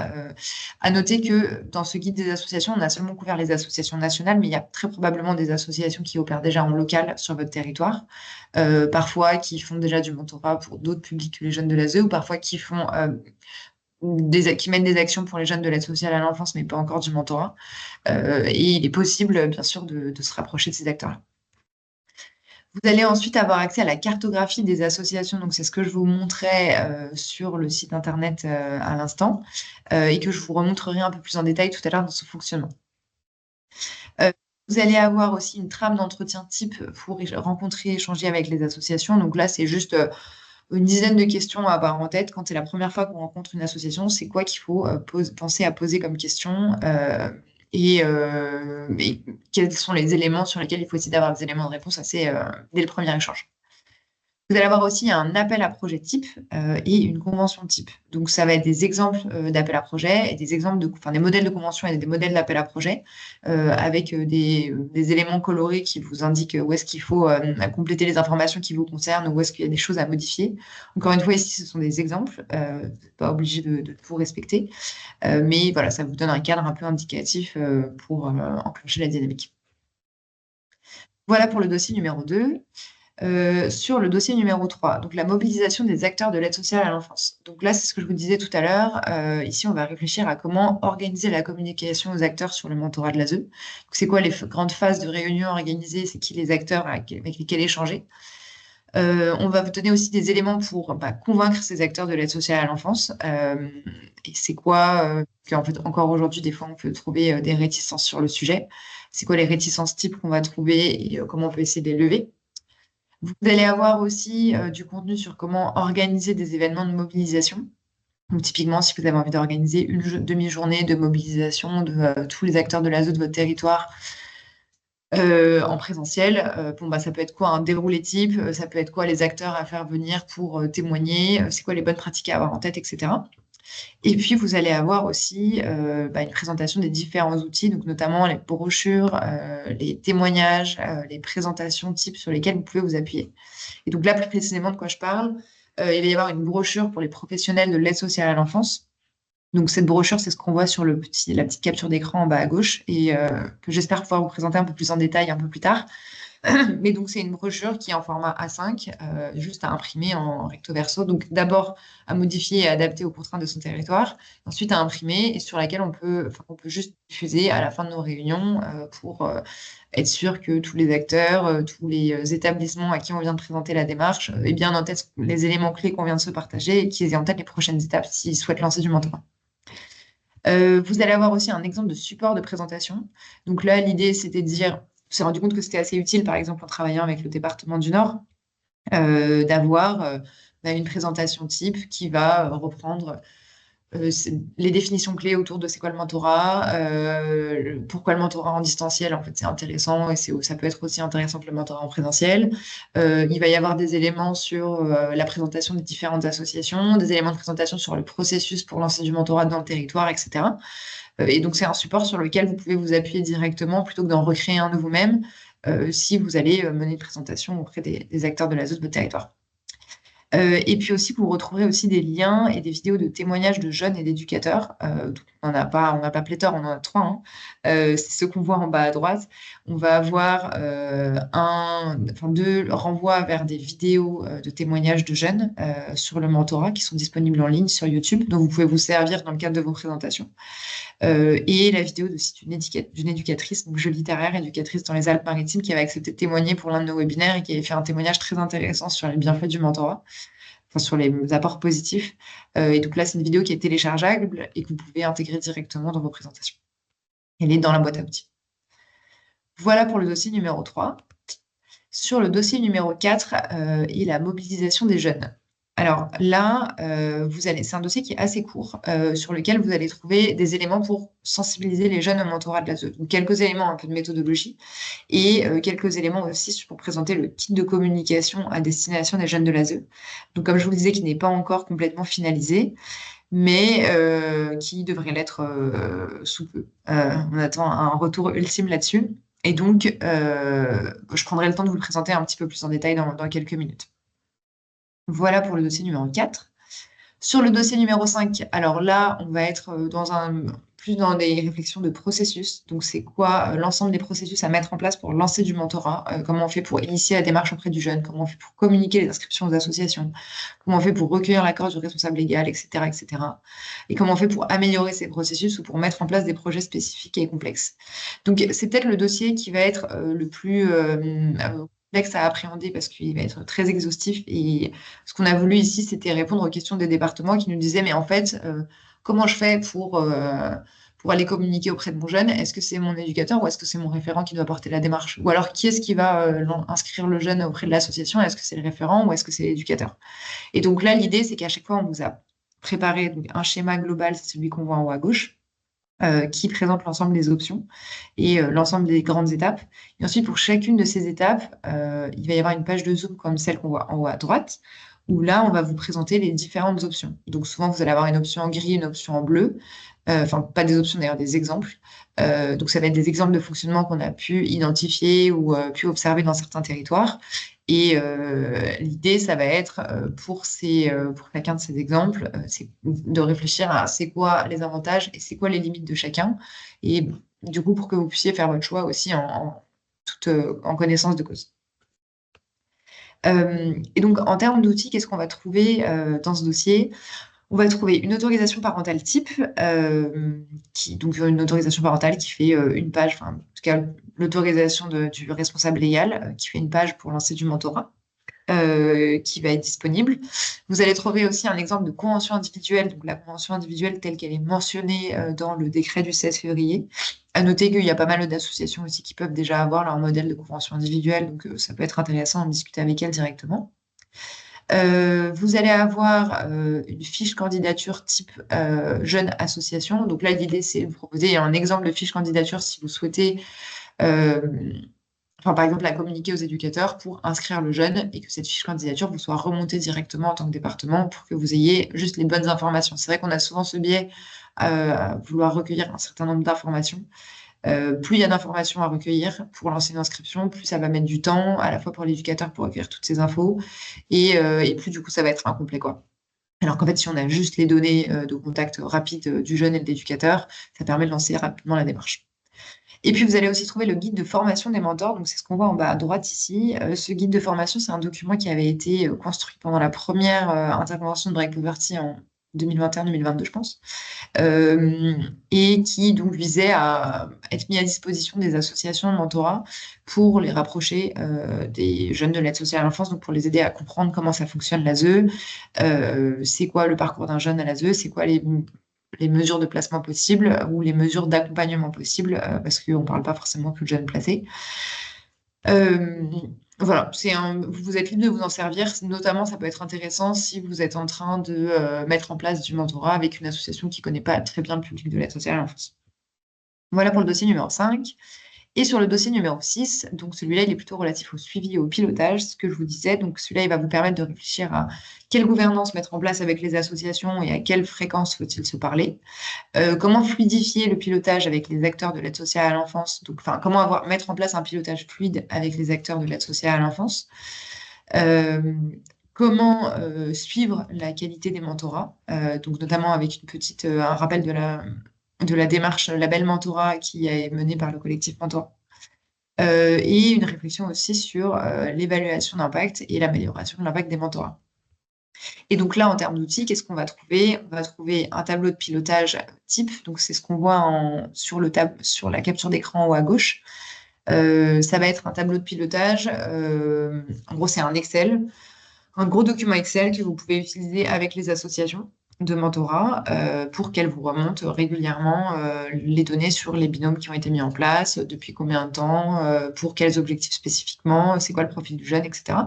À noter que dans ce guide des associations, on a seulement couvert les associations nationales, mais il y a très probablement des associations qui opèrent déjà en local sur votre territoire, parfois qui font déjà du mentorat pour d'autres publics que les jeunes de l'ASE, ou parfois qui font qui mènent des actions pour les jeunes de l'aide sociale à l'enfance, mais pas encore du mentorat. Et il est possible, bien sûr, de se rapprocher de ces acteurs-là. Vous allez ensuite avoir accès à la cartographie des associations. Donc, c'est ce que je vous montrais sur le site internet à l'instant et que je vous remontrerai un peu plus en détail tout à l'heure dans ce fonctionnement. Vous allez avoir aussi une trame d'entretien type pour rencontrer, échanger avec les associations. Donc là, c'est juste une dizaine de questions à avoir en tête. Quand c'est la première fois qu'on rencontre une association, c'est quoi qu'il faut penser à poser comme question et quels sont les éléments sur lesquels il faut essayer d'avoir des éléments de réponse assez dès le premier échange. Vous allez avoir aussi un appel à projet type et une convention type. Donc, ça va être des exemples d'appel à projet et des exemples des modèles de convention et des modèles d'appel à projet avec des éléments colorés qui vous indiquent où est-ce qu'il faut compléter les informations qui vous concernent ou où est-ce qu'il y a des choses à modifier. Encore une fois, ici, ce sont des exemples. Vous n'êtes pas obligé de tout respecter. Mais voilà, ça vous donne un cadre un peu indicatif pour enclencher la dynamique. Voilà pour le dossier numéro 2. Sur le dossier numéro 3, donc la mobilisation des acteurs de l'aide sociale à l'enfance. Donc là, c'est ce que je vous disais tout à l'heure. Ici, on va réfléchir à comment organiser la communication aux acteurs sur le mentorat de l'ASE. Donc, c'est quoi les grandes phases de réunion organisées? C'est qui les acteurs avec lesquels échanger? On va vous donner aussi des éléments pour convaincre ces acteurs de l'aide sociale à l'enfance. Et c'est quoi qu'en fait, encore aujourd'hui, des fois, on peut trouver des réticences sur le sujet. C'est quoi les réticences types qu'on va trouver et comment on peut essayer de les lever? Vous allez avoir aussi du contenu sur comment organiser des événements de mobilisation. Donc, typiquement, si vous avez envie d'organiser une demi-journée de mobilisation de tous les acteurs de l'ASE de votre territoire en présentiel, ça peut être quoi un déroulé type, ça peut être quoi les acteurs à faire venir pour témoigner, c'est quoi les bonnes pratiques à avoir en tête, etc. Et puis, vous allez avoir aussi une présentation des différents outils, donc notamment les brochures, les témoignages, les présentations types sur lesquelles vous pouvez vous appuyer. Et donc là, plus précisément de quoi je parle, il va y avoir une brochure pour les professionnels de l'aide sociale à l'enfance. Donc cette brochure, c'est ce qu'on voit sur la petite capture d'écran en bas à gauche et que j'espère pouvoir vous présenter un peu plus en détail un peu plus tard. Mais donc, c'est une brochure qui est en format A5, juste à imprimer en recto verso. Donc, d'abord à modifier et adapter aux contraintes de son territoire, ensuite à imprimer et sur laquelle on peut juste diffuser à la fin de nos réunions pour être sûr que tous les acteurs, tous les établissements à qui on vient de présenter la démarche aient bien en tête les éléments clés qu'on vient de se partager et qu'ils aient en tête les prochaines étapes s'ils souhaitent lancer du mentorat. Vous allez avoir aussi un exemple de support de présentation. Donc là, l'idée, c'était de dire, on s'est rendu compte que c'était assez utile, par exemple, en travaillant avec le département du Nord, d'avoir une présentation type qui va reprendre les définitions clés autour de c'est quoi le mentorat, pourquoi le mentorat en distanciel, en fait, c'est intéressant et ça peut être aussi intéressant que le mentorat en présentiel. Il va y avoir des éléments sur la présentation des différentes associations, des éléments de présentation sur le processus pour lancer du mentorat dans le territoire, etc. Et donc, c'est un support sur lequel vous pouvez vous appuyer directement plutôt que d'en recréer un de vous-même si vous allez mener une présentation auprès des acteurs de la zone de votre territoire. Et puis aussi, vous retrouverez aussi des liens et des vidéos de témoignages de jeunes et d'éducateurs. On n'a pas pléthore, on en a 3. Hein. C'est ce qu'on voit en bas à droite. On va avoir 2 renvois vers des vidéos de témoignages de jeunes sur le mentorat qui sont disponibles en ligne sur YouTube, dont vous pouvez vous servir dans le cadre de vos présentations. Et la vidéo aussi d'une éducatrice, donc jeu littéraire, éducatrice dans les Alpes-Maritimes, qui avait accepté de témoigner pour l'un de nos webinaires et qui avait fait un témoignage très intéressant sur les bienfaits du mentorat, sur les apports positifs. Et donc là, c'est une vidéo qui est téléchargeable et que vous pouvez intégrer directement dans vos présentations. Elle est dans la boîte à outils. Voilà pour le dossier numéro 3. Sur le dossier numéro 4 et la mobilisation des jeunes. Alors là, c'est un dossier qui est assez court, sur lequel vous allez trouver des éléments pour sensibiliser les jeunes au mentorat de l'ASE. Donc quelques éléments un peu de méthodologie et quelques éléments aussi pour présenter le kit de communication à destination des jeunes de l'ASE. Donc comme je vous le disais, qui n'est pas encore complètement finalisé, mais qui devrait l'être sous peu. On attend un retour ultime là-dessus. Et donc, je prendrai le temps de vous le présenter un petit peu plus en détail dans quelques minutes. Voilà pour le dossier numéro 4. Sur le dossier numéro 5, alors là, on va être plus dans des réflexions de processus. Donc, c'est quoi l'ensemble des processus à mettre en place pour lancer du mentorat? Comment on fait pour initier la démarche auprès du jeune? Comment on fait pour communiquer les inscriptions aux associations? Comment on fait pour recueillir l'accord du responsable légal, etc., etc. Et comment on fait pour améliorer ces processus ou pour mettre en place des projets spécifiques et complexes. Donc, c'est peut-être le dossier qui va être le plus complexe à appréhender parce qu'il va être très exhaustif. Et ce qu'on a voulu ici, c'était répondre aux questions des départements qui nous disaient, mais en fait, comment je fais pour aller communiquer auprès de mon jeune? Est-ce que c'est mon éducateur ou est-ce que c'est mon référent qui doit porter la démarche? Ou alors, qui est-ce qui va inscrire le jeune auprès de l'association? Est-ce que c'est le référent ou est-ce que c'est l'éducateur? Et donc là, l'idée, c'est qu'à chaque fois, on vous a préparé donc, un schéma global, c'est celui qu'on voit en haut à gauche, qui présente l'ensemble des options et l'ensemble des grandes étapes. Et ensuite, pour chacune de ces étapes, il va y avoir une page de Zoom comme celle qu'on voit en haut à droite, où là, on va vous présenter les différentes options. Donc souvent, vous allez avoir une option en gris, une option en bleu. Enfin, pas des options d'ailleurs, des exemples. Donc ça va être des exemples de fonctionnement qu'on a pu identifier ou pu observer dans certains territoires. Et l'idée, ça va être pour chacun de ces exemples, c'est de réfléchir à c'est quoi les avantages et c'est quoi les limites de chacun. Et du coup, pour que vous puissiez faire votre choix aussi en connaissance de cause. Et donc, en termes d'outils, qu'est-ce qu'on va trouver dans ce dossier? On va trouver une autorisation parentale type, donc une autorisation parentale qui fait une page, enfin, en tout cas, l'autorisation du responsable légal qui fait une page pour lancer du mentorat. Qui va être disponible. Vous allez trouver aussi un exemple de convention individuelle, donc la convention individuelle telle qu'elle est mentionnée dans le décret du 16 février. À noter qu'il y a pas mal d'associations aussi qui peuvent déjà avoir leur modèle de convention individuelle, donc ça peut être intéressant de discuter avec elles directement. Vous allez avoir une fiche candidature type jeune association. Donc là, l'idée, c'est de vous proposer un exemple de fiche candidature si vous souhaitez par exemple, la communiquer aux éducateurs pour inscrire le jeune et que cette fiche candidature vous soit remontée directement en tant que département pour que vous ayez juste les bonnes informations. C'est vrai qu'on a souvent ce biais à vouloir recueillir un certain nombre d'informations. Plus il y a d'informations à recueillir pour lancer une inscription, plus ça va mettre du temps, à la fois pour l'éducateur pour recueillir toutes ces infos, et plus du coup ça va être incomplet, quoi. Alors qu'en fait, si on a juste les données de contact rapide du jeune et de l'éducateur, ça permet de lancer rapidement la démarche. Et puis, vous allez aussi trouver le guide de formation des mentors. Donc, c'est ce qu'on voit en bas à droite ici. Ce guide de formation, c'est un document qui avait été construit pendant la première intervention de Break Poverty en 2021-2022, je pense, et qui donc visait à être mis à disposition des associations de mentorat pour les rapprocher des jeunes de l'aide sociale à l'enfance, donc pour les aider à comprendre comment ça fonctionne l'ASE, c'est quoi le parcours d'un jeune à l'ASE, c'est quoi les mesures de placement possibles ou les mesures d'accompagnement possibles, parce qu'on ne parle pas forcément que de jeunes placés. Voilà, vous êtes libre de vous en servir. Notamment, ça peut être intéressant si vous êtes en train de mettre en place du mentorat avec une association qui ne connaît pas très bien le public de l'aide sociale à l'enfance. Voilà pour le dossier numéro 5. Et sur le dossier numéro 6, donc celui-là, il est plutôt relatif au suivi et au pilotage, ce que je vous disais. Donc celui-là, il va vous permettre de réfléchir à quelle gouvernance mettre en place avec les associations et à quelle fréquence faut-il se parler. Comment fluidifier le pilotage avec les acteurs de l'aide sociale à l'enfance. Donc, comment mettre en place un pilotage fluide avec les acteurs de l'aide sociale à l'enfance. Comment suivre la qualité des mentorats, donc notamment avec un rappel de la démarche Label Mentorat qui est menée par le collectif Mentorat. Et une réflexion aussi sur l'évaluation d'impact et l'amélioration de l'impact des mentorats. Et donc là, en termes d'outils, qu'est-ce qu'on va trouver? On va trouver un tableau de pilotage type, donc c'est ce qu'on voit sur la capture d'écran en haut à gauche. Ça va être un tableau de pilotage, en gros c'est un Excel, un gros document Excel que vous pouvez utiliser avec les associations de mentorat pour qu'elles vous remontent régulièrement les données sur les binômes qui ont été mis en place, depuis combien de temps, pour quels objectifs spécifiquement, c'est quoi le profil du jeune, etc.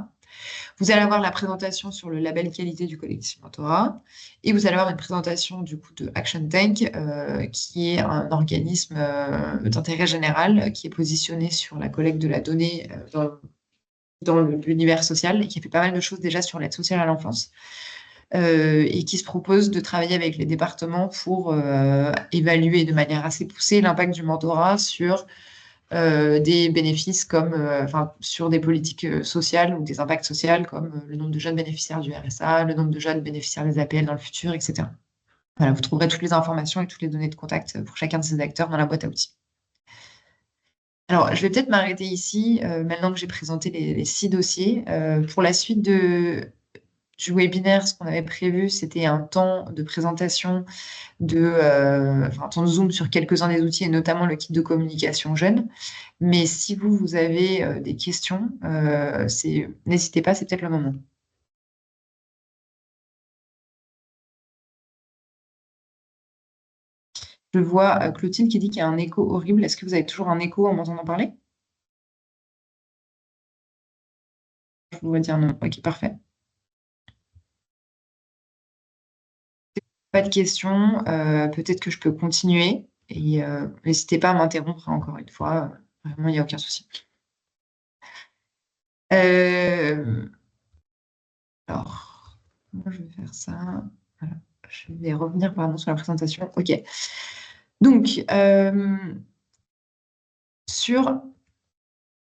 Vous allez avoir la présentation sur le label qualité du collectif mentorat et vous allez avoir une présentation du coup de Action Tank, qui est un organisme d'intérêt général qui est positionné sur la collecte de la donnée dans l'univers social et qui fait pas mal de choses déjà sur l'aide sociale à l'enfance. Et qui se propose de travailler avec les départements pour évaluer de manière assez poussée l'impact du mentorat sur des bénéfices comme sur des politiques sociales ou des impacts sociaux comme le nombre de jeunes bénéficiaires du RSA, le nombre de jeunes bénéficiaires des APL dans le futur, etc. Voilà, vous trouverez toutes les informations et toutes les données de contact pour chacun de ces acteurs dans la boîte à outils. Alors, je vais peut-être m'arrêter ici, maintenant que j'ai présenté les 6 dossiers. Pour la suite du webinaire, ce qu'on avait prévu, c'était un temps de présentation un temps de Zoom sur quelques-uns des outils, et notamment le kit de communication jeune. Mais si vous avez des questions, n'hésitez pas, c'est peut-être le moment. Je vois Clotilde qui dit qu'il y a un écho horrible. Est-ce que vous avez toujours un écho en m'entendant parler? Je vous dire non. Ok, parfait. Pas de questions. Peut-être que je peux continuer. Et n'hésitez pas à m'interrompre encore une fois. Vraiment, il n'y a aucun souci. Euh, alors, moi, je vais faire ça. Voilà. Je vais revenir pardon, sur la présentation. OK. Donc, sur...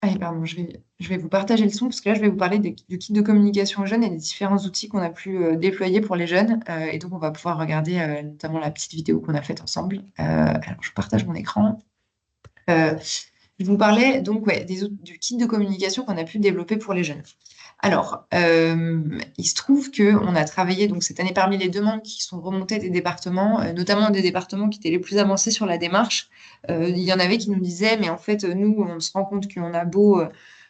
Allez, pardon, je vais vous partager le son parce que là, je vais vous parler du kit de communication jeunes et des différents outils qu'on a pu déployer pour les jeunes. Et donc, on va pouvoir regarder notamment la petite vidéo qu'on a faite ensemble. Alors, je partage mon écran. Euh, je vous parlais donc du kit de communication qu'on a pu développer pour les jeunes. Alors, il se trouve qu'on a travaillé donc cette année parmi les demandes qui sont remontées des départements, notamment des départements qui étaient les plus avancés sur la démarche. Il y en avait qui nous disaient, mais en fait, nous, on se rend compte qu'on a beau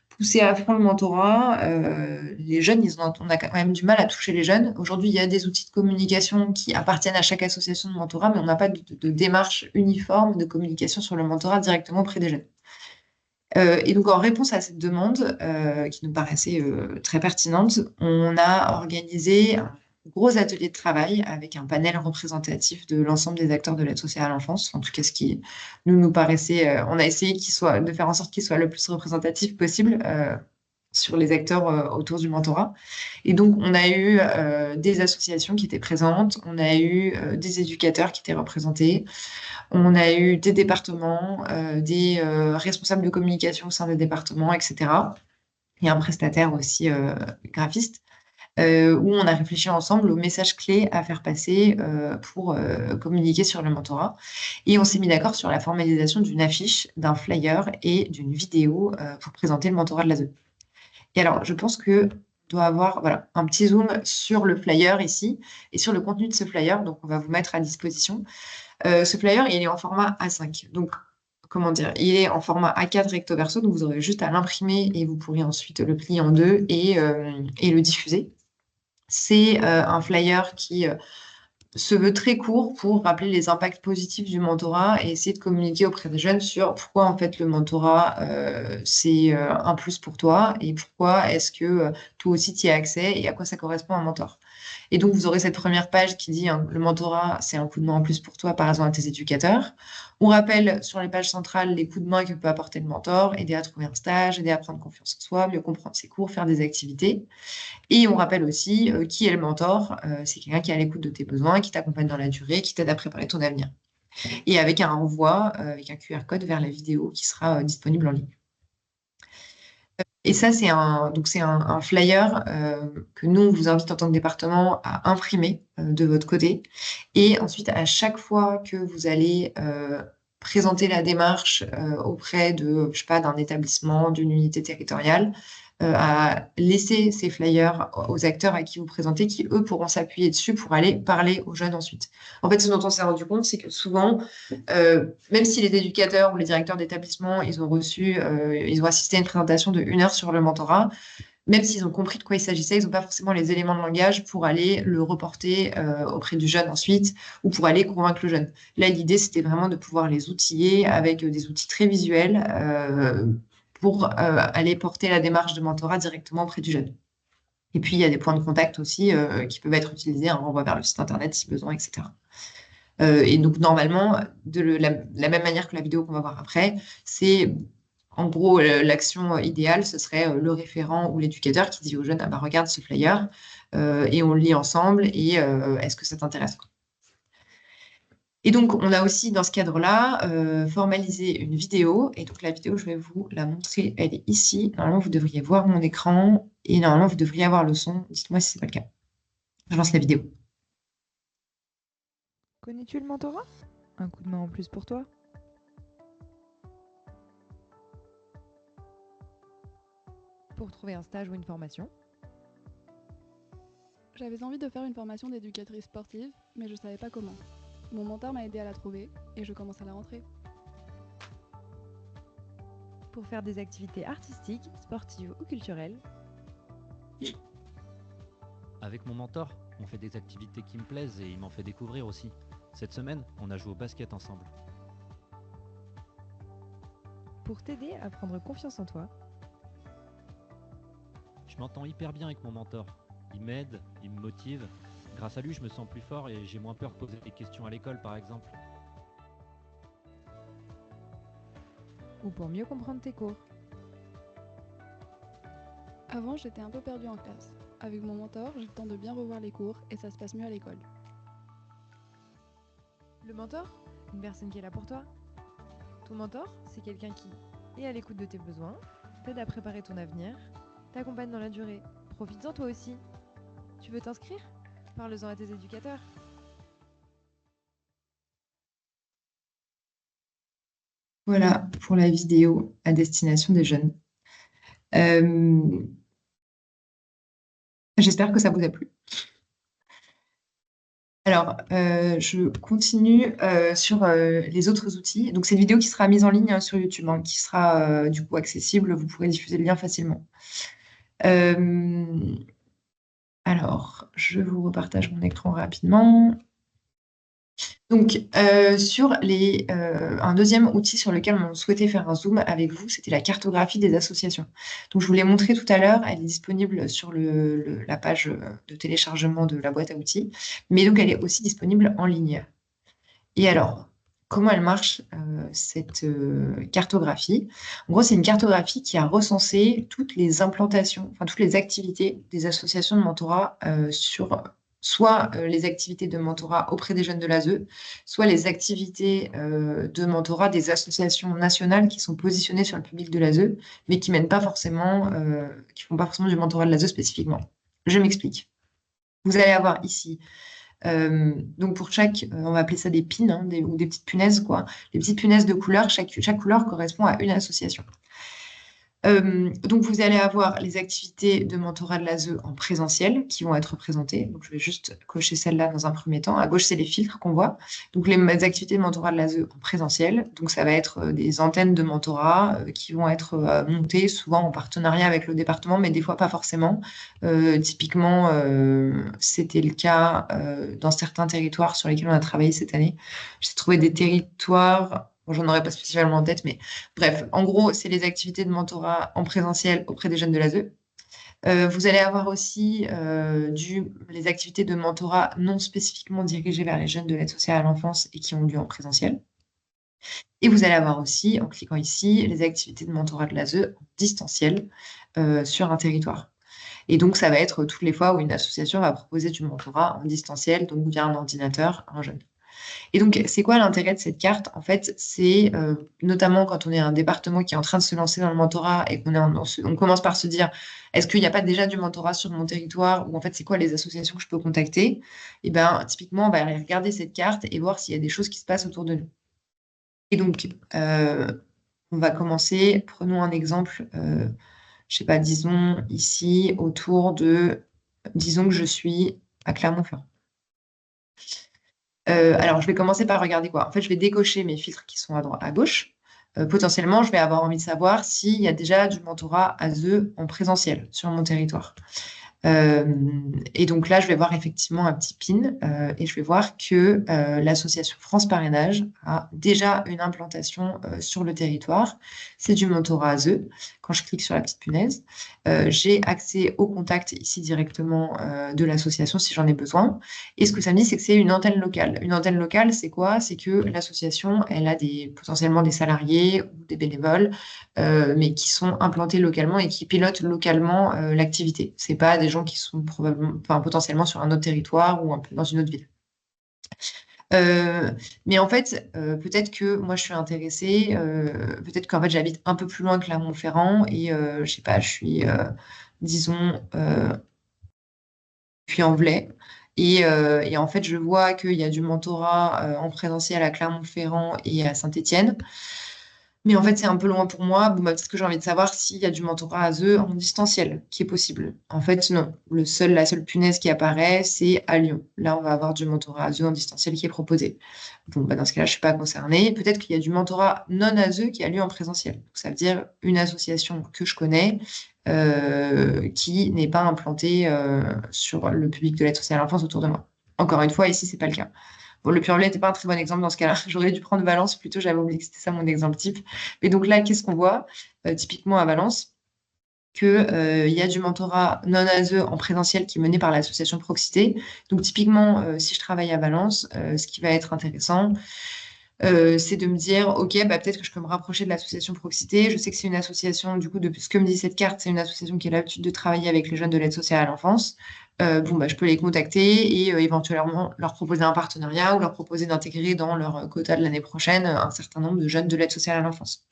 pousser à fond le mentorat, les jeunes, on a quand même du mal à toucher les jeunes. Aujourd'hui, il y a des outils de communication qui appartiennent à chaque association de mentorat, mais on n'a pas de démarche uniforme de communication sur le mentorat directement auprès des jeunes. Et donc, en réponse à cette demande, qui nous paraissait très pertinente, on a organisé un gros atelier de travail avec un panel représentatif de l'ensemble des acteurs de l'aide sociale à l'enfance. En tout cas, ce qui nous paraissait, on a essayé de faire en sorte qu'il soit le plus représentatif possible sur les acteurs autour du mentorat. Et donc, on a eu des associations qui étaient présentes, on a eu des éducateurs qui étaient représentés, on a eu des départements, des responsables de communication au sein des départements, etc. Et un prestataire aussi graphiste, où on a réfléchi ensemble aux messages clés à faire passer pour communiquer sur le mentorat. Et on s'est mis d'accord sur la formalisation d'une affiche, d'un flyer et d'une vidéo pour présenter le mentorat de la zone. Et alors, je pense que doit avoir voilà, un petit zoom sur le flyer ici et sur le contenu de ce flyer. Donc, on va vous mettre à disposition. Ce flyer, il est en format A5. Donc, comment dire, il est en format A4 recto verso, donc vous aurez juste à l'imprimer et vous pourrez ensuite le plier en deux et le diffuser. C'est un flyer qui se veut très court pour rappeler les impacts positifs du mentorat et essayer de communiquer auprès des jeunes sur pourquoi en fait le mentorat c'est un plus pour toi et pourquoi est-ce que toi aussi tu y as accès et à quoi ça correspond un mentor. Et donc vous aurez cette première page qui dit le mentorat c'est un coup de main en plus pour toi par exemple à tes éducateurs. On rappelle sur les pages centrales les coups de main que peut apporter le mentor, aider à trouver un stage, aider à prendre confiance en soi, mieux comprendre ses cours, faire des activités. Et on rappelle aussi qui est le mentor. C'est quelqu'un qui est à l'écoute de tes besoins, qui t'accompagne dans la durée, qui t'aide à préparer ton avenir. Et avec un renvoi, avec un QR code vers la vidéo qui sera disponible en ligne. Et ça, c'est un flyer que nous, on vous invite en tant que département à imprimer de votre côté. Et ensuite, à chaque fois que vous allez présenter la démarche auprès de, je sais pas, d'un établissement, d'une unité territoriale, à laisser ces flyers aux acteurs à qui vous présentez, qui, eux, pourront s'appuyer dessus pour aller parler aux jeunes ensuite. En fait, ce dont on s'est rendu compte, c'est que souvent, même si les éducateurs ou les directeurs d'établissement, ils ont assisté à une présentation de 1 heure sur le mentorat, même s'ils ont compris de quoi il s'agissait, ils n'ont pas forcément les éléments de langage pour aller le reporter auprès du jeune ensuite ou pour aller convaincre le jeune. Là, l'idée, c'était vraiment de pouvoir les outiller avec des outils très visuels pour aller porter la démarche de mentorat directement auprès du jeune. Et puis, il y a des points de contact aussi qui peuvent être utilisés, un renvoi vers le site internet si besoin, etc. Et donc, normalement, de la même manière que la vidéo qu'on va voir après, c'est en gros l'action idéale, ce serait le référent ou l'éducateur qui dit au jeune, ah bah, regarde ce flyer, et on le lit ensemble, et est-ce que ça t'intéresse? Et donc, on a aussi, dans ce cadre-là, formalisé une vidéo. Et donc, la vidéo, je vais vous la montrer. Elle est ici. Normalement, vous devriez voir mon écran. Et normalement, vous devriez avoir le son. Dites-moi si ce n'est pas le cas. Je lance la vidéo. Connais-tu le mentorat? Un coup de main en plus pour toi. Pour trouver un stage ou une formation. J'avais envie de faire une formation d'éducatrice sportive, mais je ne savais pas comment. Mon mentor m'a aidé à la trouver et je commence à la rentrée. Pour faire des activités artistiques, sportives ou culturelles. Avec mon mentor, on fait des activités qui me plaisent et il m'en fait découvrir aussi. Cette semaine, on a joué au basket ensemble. Pour t'aider à prendre confiance en toi. Je m'entends hyper bien avec mon mentor. Il m'aide, il me motive. Grâce à lui, je me sens plus fort et j'ai moins peur de poser des questions à l'école, par exemple. Ou pour mieux comprendre tes cours. Avant, j'étais un peu perdue en classe. Avec mon mentor, j'ai le temps de bien revoir les cours et ça se passe mieux à l'école. Le mentor, une personne qui est là pour toi. Ton mentor, c'est quelqu'un qui est à l'écoute de tes besoins, t'aide à préparer ton avenir, t'accompagne dans la durée. Profites-en toi aussi. Tu veux t'inscrire? Parle-en à tes éducateurs. Voilà pour la vidéo à destination des jeunes. J'espère que ça vous a plu. Alors, je continue sur les autres outils. Donc, c'est une vidéo qui sera mise en ligne sur YouTube, hein, qui sera du coup accessible. Vous pourrez diffuser le lien facilement. Alors, je vous repartage mon écran rapidement. Donc, sur un deuxième outil sur lequel on souhaitait faire un zoom avec vous, c'était la cartographie des associations. Donc, je vous l'ai montré tout à l'heure, elle est disponible sur la page de téléchargement de la boîte à outils, mais donc elle est aussi disponible en ligne. Et alors, comment elle marche, cette cartographie? En gros, c'est une cartographie qui a recensé toutes les implantations, enfin toutes les activités des associations de mentorat sur soit les activités de mentorat auprès des jeunes de l'ASE, soit les activités de mentorat des associations nationales qui sont positionnées sur le public de l'ASE, mais qui mènent pas forcément, qui font pas forcément du mentorat de l'ASE spécifiquement. Je m'explique. Vous allez avoir ici donc pour chaque, on va appeler ça des pins, hein, ou des petites punaises, quoi. Les petites punaises de couleur, chaque couleur correspond à une association. Donc vous allez avoir les activités de mentorat de l'ASE en présentiel qui vont être présentées. Donc je vais juste cocher celle-là dans un premier temps. À gauche, c'est les filtres qu'on voit. Donc les activités de mentorat de l'ASE en présentiel. Donc ça va être des antennes de mentorat qui vont être montées souvent en partenariat avec le département, mais des fois pas forcément. Typiquement, c'était le cas dans certains territoires sur lesquels on a travaillé cette année. J'ai trouvé des territoires, bon, j'en aurais pas spécialement en tête, mais bref, en gros, c'est les activités de mentorat en présentiel auprès des jeunes de l'ASE. Vous allez avoir aussi les activités de mentorat non spécifiquement dirigées vers les jeunes de l'aide sociale à l'enfance et qui ont lieu en présentiel. Et vous allez avoir aussi, en cliquant ici, les activités de mentorat de l'ASE en distanciel sur un territoire. Et donc, ça va être toutes les fois où une association va proposer du mentorat en distanciel, donc via un ordinateur, à un jeune. Et donc, c'est quoi l'intérêt de cette carte? En fait, c'est notamment quand on est un département qui est en train de se lancer dans le mentorat et on commence par se dire, est-ce qu'il n'y a pas déjà du mentorat sur mon territoire? Ou en fait, c'est quoi les associations que je peux contacter? Et bien, typiquement, on va aller regarder cette carte et voir s'il y a des choses qui se passent autour de nous. Et donc, on va commencer. Prenons un exemple, je sais pas, disons ici, disons que je suis à Clermont-Ferrand. Alors, je vais commencer par regarder quoi? En fait, je vais décocher mes filtres qui sont à gauche. Potentiellement, je vais avoir envie de savoir s'il y a déjà du mentorat ASE en présentiel sur mon territoire. Et donc là, je vais voir effectivement un petit pin et je vais voir que l'association France Parrainage a déjà une implantation sur le territoire. C'est du mentorat ASE. Quand je clique sur la petite punaise, j'ai accès au contact ici directement de l'association si j'en ai besoin. Et ce que ça me dit, c'est que c'est une antenne locale. Une antenne locale, c'est quoi? C'est que l'association, elle a potentiellement des salariés ou des bénévoles mais qui sont implantés localement et qui pilotent localement l'activité. C'est pas des gens qui sont potentiellement sur un autre territoire ou un peu dans une autre ville. Mais en fait, peut-être que moi je suis intéressée, peut-être qu'en fait j'habite un peu plus loin que Clermont-Ferrand et je sais pas, disons, je suis en Velay. Et en fait, je vois qu'il y a du mentorat en présentiel à Clermont-Ferrand et à Saint-Étienne. Mais en fait, c'est un peu loin pour moi. Bon, bah, peut-être que j'ai envie de savoir s'il y a du mentorat à eux en distanciel qui est possible. En fait, non. La seule punaise qui apparaît, c'est à Lyon. Là, on va avoir du mentorat à eux en distanciel qui est proposé. Bon, bah, dans ce cas-là, je ne suis pas concernée. Peut-être qu'il y a du mentorat non à eux qui a lieu en présentiel. Donc, ça veut dire une association que je connais qui n'est pas implantée sur le public de l'aide sociale à l'enfance autour de moi. Encore une fois, ici, c'est pas le cas. Bon, le Puy-en-Velay n'était pas un très bon exemple dans ce cas-là. J'aurais dû prendre Valence plutôt, j'avais oublié que c'était ça mon exemple type. Mais donc là, qu'est-ce qu'on voit? Typiquement à Valence, qu'il y a du mentorat non ASE en présentiel qui est mené par l'association Proxité. Donc typiquement, si je travaille à Valence, ce qui va être intéressant, c'est de me dire, OK, bah, peut-être que je peux me rapprocher de l'association Proxité. Je sais que c'est une association, du coup, depuis ce que me dit cette carte, c'est une association qui a l'habitude de travailler avec les jeunes de l'aide sociale à l'enfance. Bon, bah, je peux les contacter et éventuellement leur proposer un partenariat ou leur proposer d'intégrer dans leur quota de l'année prochaine un certain nombre de jeunes de l'aide sociale à l'enfance.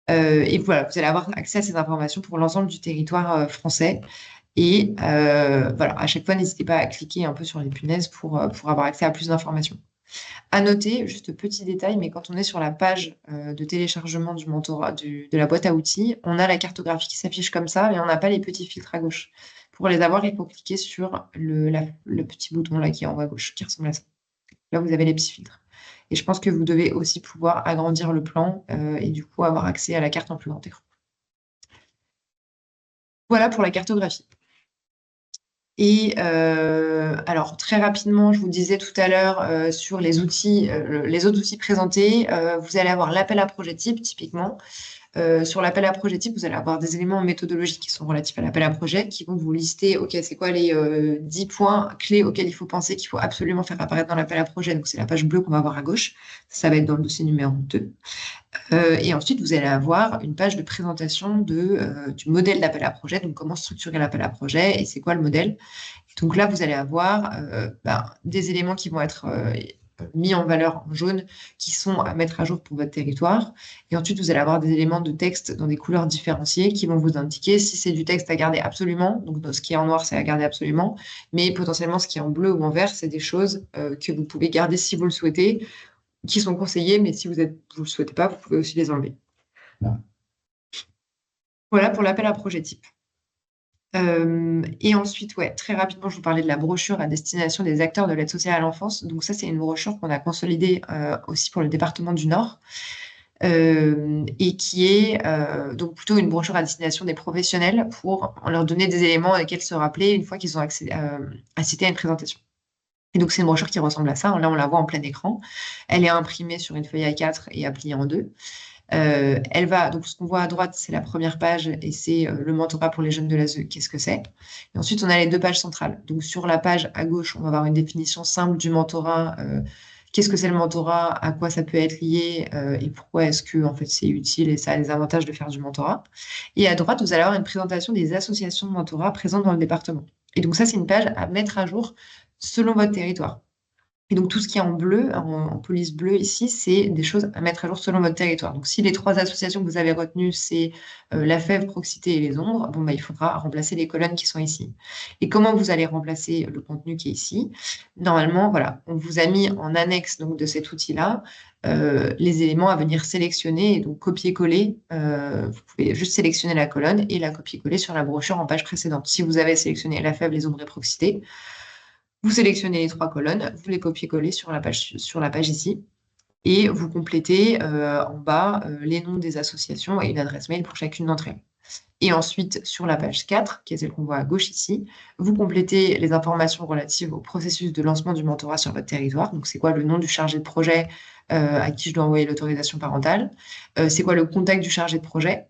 Et voilà, vous allez avoir accès à ces informations pour l'ensemble du territoire français. Et voilà, à chaque fois, n'hésitez pas à cliquer un peu sur les punaises pour avoir accès à plus d'informations. À noter, juste petit détail, mais quand on est sur la page de téléchargement du mentorat, de la boîte à outils, on a la cartographie qui s'affiche comme ça, mais on n'a pas les petits filtres à gauche. Pour les avoir, il faut cliquer sur le petit bouton là qui est en haut à gauche, qui ressemble à ça. Là, vous avez les petits filtres. Et je pense que vous devez aussi pouvoir agrandir le plan et du coup avoir accès à la carte en plus grand écran. Voilà pour la cartographie. Et alors, très rapidement, je vous disais tout à l'heure sur les outils, les autres outils présentés, vous allez avoir l'appel à projet type, typiquement. Sur l'appel à projet type, vous allez avoir des éléments méthodologiques qui sont relatifs à l'appel à projet, qui vont vous lister, OK, c'est quoi les 10 points clés auxquels il faut penser, qu'il faut absolument faire apparaître dans l'appel à projet. Donc, c'est la page bleue qu'on va voir à gauche. Ça va être dans le dossier numéro 2. Et ensuite, vous allez avoir une page de présentation du modèle d'appel à projet, donc comment structurer l'appel à projet et c'est quoi le modèle. Donc là, vous allez avoir des éléments qui vont être mis en valeur en jaune, qui sont à mettre à jour pour votre territoire. Et ensuite, vous allez avoir des éléments de texte dans des couleurs différenciées qui vont vous indiquer si c'est du texte à garder absolument. Donc, ce qui est en noir, c'est à garder absolument. Mais potentiellement, ce qui est en bleu ou en vert, c'est des choses que vous pouvez garder si vous le souhaitez, qui sont conseillées, mais si vous ne le souhaitez pas, vous pouvez aussi les enlever. Voilà pour l'appel à projet type. Et ensuite, ouais, très rapidement, je vous parlais de la brochure à destination des acteurs de l'aide sociale à l'enfance. Donc ça, c'est une brochure qu'on a consolidée aussi pour le département du Nord et qui est donc plutôt une brochure à destination des professionnels pour leur donner des éléments auxquels se rappeler une fois qu'ils ont assisté à une présentation. Et donc, c'est une brochure qui ressemble à ça. Là, on la voit en plein écran. Elle est imprimée sur une feuille A4 et à plier en deux. Donc, ce qu'on voit à droite, c'est la première page et c'est le mentorat pour les jeunes de l'ASE. Qu'est-ce que c'est? Et ensuite, on a les deux pages centrales. Donc, sur la page à gauche, on va avoir une définition simple du mentorat. Qu'est-ce que c'est le mentorat? À quoi ça peut être lié? Et pourquoi est-ce que en fait, c'est utile et ça a des avantages de faire du mentorat? Et à droite, vous allez avoir une présentation des associations de mentorat présentes dans le département. Et donc, ça, c'est une page à mettre à jour selon votre territoire. Et donc, tout ce qui est en bleu, en police bleue ici, c'est des choses à mettre à jour selon votre territoire. Donc, si les 3 associations que vous avez retenues, c'est la Fève, Proxité et les Ombres, bon, bah, il faudra remplacer les colonnes qui sont ici. Et comment vous allez remplacer le contenu qui est ici? Normalement, voilà, on vous a mis en annexe donc, de cet outil-là les éléments à venir sélectionner et donc copier-coller. Vous pouvez juste sélectionner la colonne et la copier-coller sur la brochure en page précédente. Si vous avez sélectionné la Fève, les Ombres et Proxité, vous sélectionnez les 3 colonnes, vous les copiez-collez sur la page ici, et vous complétez en bas les noms des associations et une adresse mail pour chacune d'entre elles. Et ensuite, sur la page 4, qui est celle qu'on voit à gauche ici, vous complétez les informations relatives au processus de lancement du mentorat sur votre territoire. Donc, c'est quoi le nom du chargé de projet à qui je dois envoyer l'autorisation parentale? C'est quoi le contact du chargé de projet?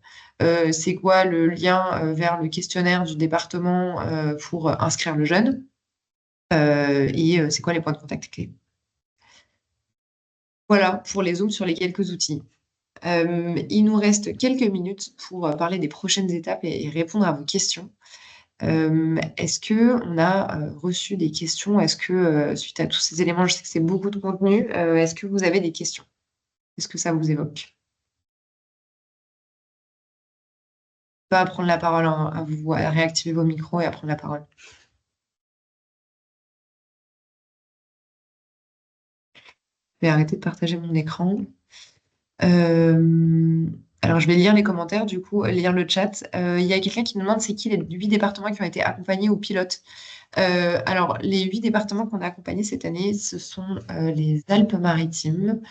C'est quoi le lien vers le questionnaire du département pour inscrire le jeune? Et c'est quoi les points de contact clés. Voilà pour les zooms sur les quelques outils. Il nous reste quelques minutes pour parler des prochaines étapes et répondre à vos questions. Est-ce qu'on a reçu des questions? Est-ce que, suite à tous ces éléments, je sais que c'est beaucoup de contenu, est-ce que vous avez des questions? Est-ce que ça vous évoque? Pas à prendre la parole, à réactiver vos micros et à prendre la parole. Je vais arrêter de partager mon écran. Euh, alors, je vais lire les commentaires, du coup, lire le chat. Il y a quelqu'un qui nous demande c'est qui les 8 départements qui ont été accompagnés ou pilotes. Alors, les 8 départements qu'on a accompagnés cette année, ce sont les Alpes-Maritimes,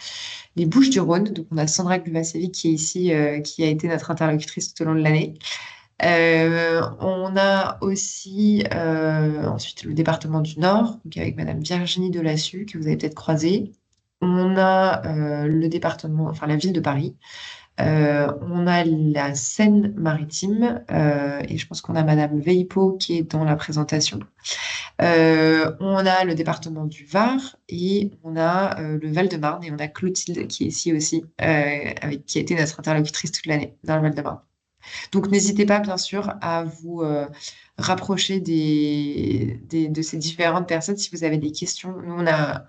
les Bouches-du-Rhône. Donc, on a Sandra Gluvacevic qui est ici, qui a été notre interlocutrice tout au long de l'année. On a aussi ensuite le département du Nord, donc avec Madame Virginie Delassus, que vous avez peut-être croisée. On a le département, enfin la ville de Paris. On a la Seine-Maritime, et je pense qu'on a Madame Veipo qui est dans la présentation. On a le département du Var et on a le Val-de-Marne et on a Clotilde qui est ici aussi, qui a été notre interlocutrice toute l'année dans le Val-de-Marne. Donc, n'hésitez pas, bien sûr, à vous rapprocher de ces différentes personnes si vous avez des questions. Nous, on a,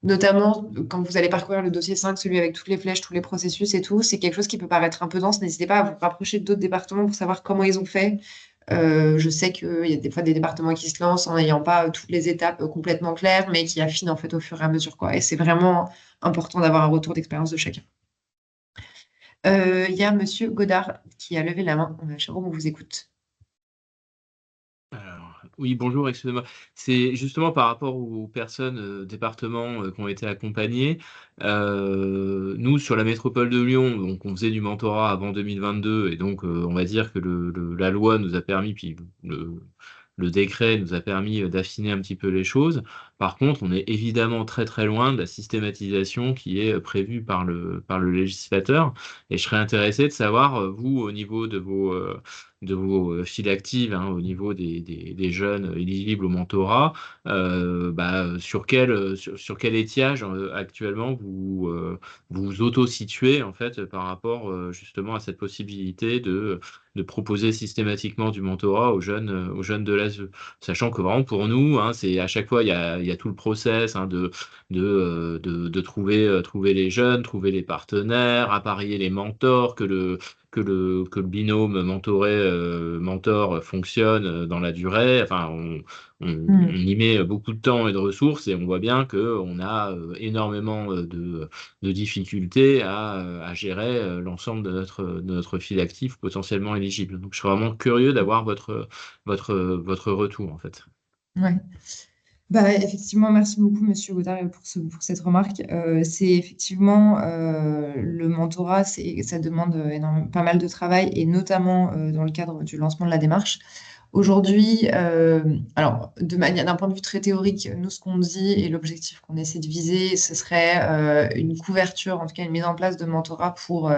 notamment, quand vous allez parcourir le dossier 5, celui avec toutes les flèches, tous les processus et tout, c'est quelque chose qui peut paraître un peu dense. N'hésitez pas à vous rapprocher d'autres départements pour savoir comment ils ont fait. Je sais qu'il y a des fois des départements qui se lancent en n'ayant pas toutes les étapes complètement claires, mais qui affinent en fait au fur et à mesure, quoi. Et c'est vraiment important d'avoir un retour d'expérience de chacun. Il y a Monsieur Godard qui a levé la main. Jérôme, on vous écoute. Alors, oui, bonjour, excusez-moi. C'est justement par rapport aux personnes, départements qui ont été accompagnées. Nous, sur la métropole de Lyon, donc on faisait du mentorat avant 2022 et donc on va dire que la loi nous a permis, puis le décret nous a permis d'affiner un petit peu les choses. Par contre, on est évidemment très très loin de la systématisation qui est prévue par le législateur. Et je serais intéressé de savoir, vous, au niveau de vos files actives, hein, au niveau des jeunes éligibles au mentorat, sur quel étiage actuellement vous vous auto-situez en fait par rapport justement à cette possibilité de proposer systématiquement du mentorat aux jeunes de l'ASE. Sachant que vraiment pour nous, hein, c'est à chaque fois il y a tout le process, hein, de trouver les jeunes, trouver les partenaires, apparier les mentors, que le binôme mentor fonctionne dans la durée. Enfin, on y met beaucoup de temps et de ressources et on voit bien qu'on a énormément de difficultés à gérer l'ensemble de notre file active potentiellement éligible. Donc, je serais vraiment curieux d'avoir votre retour, en fait. Ouais. Bah, effectivement, merci beaucoup, Monsieur Godard, pour cette remarque. C'est effectivement le mentorat, ça demande pas mal de travail, et notamment dans le cadre du lancement de la démarche. Aujourd'hui, alors d'un point de vue très théorique, nous, ce qu'on dit et l'objectif qu'on essaie de viser, ce serait une couverture, en tout cas une mise en place de mentorat pour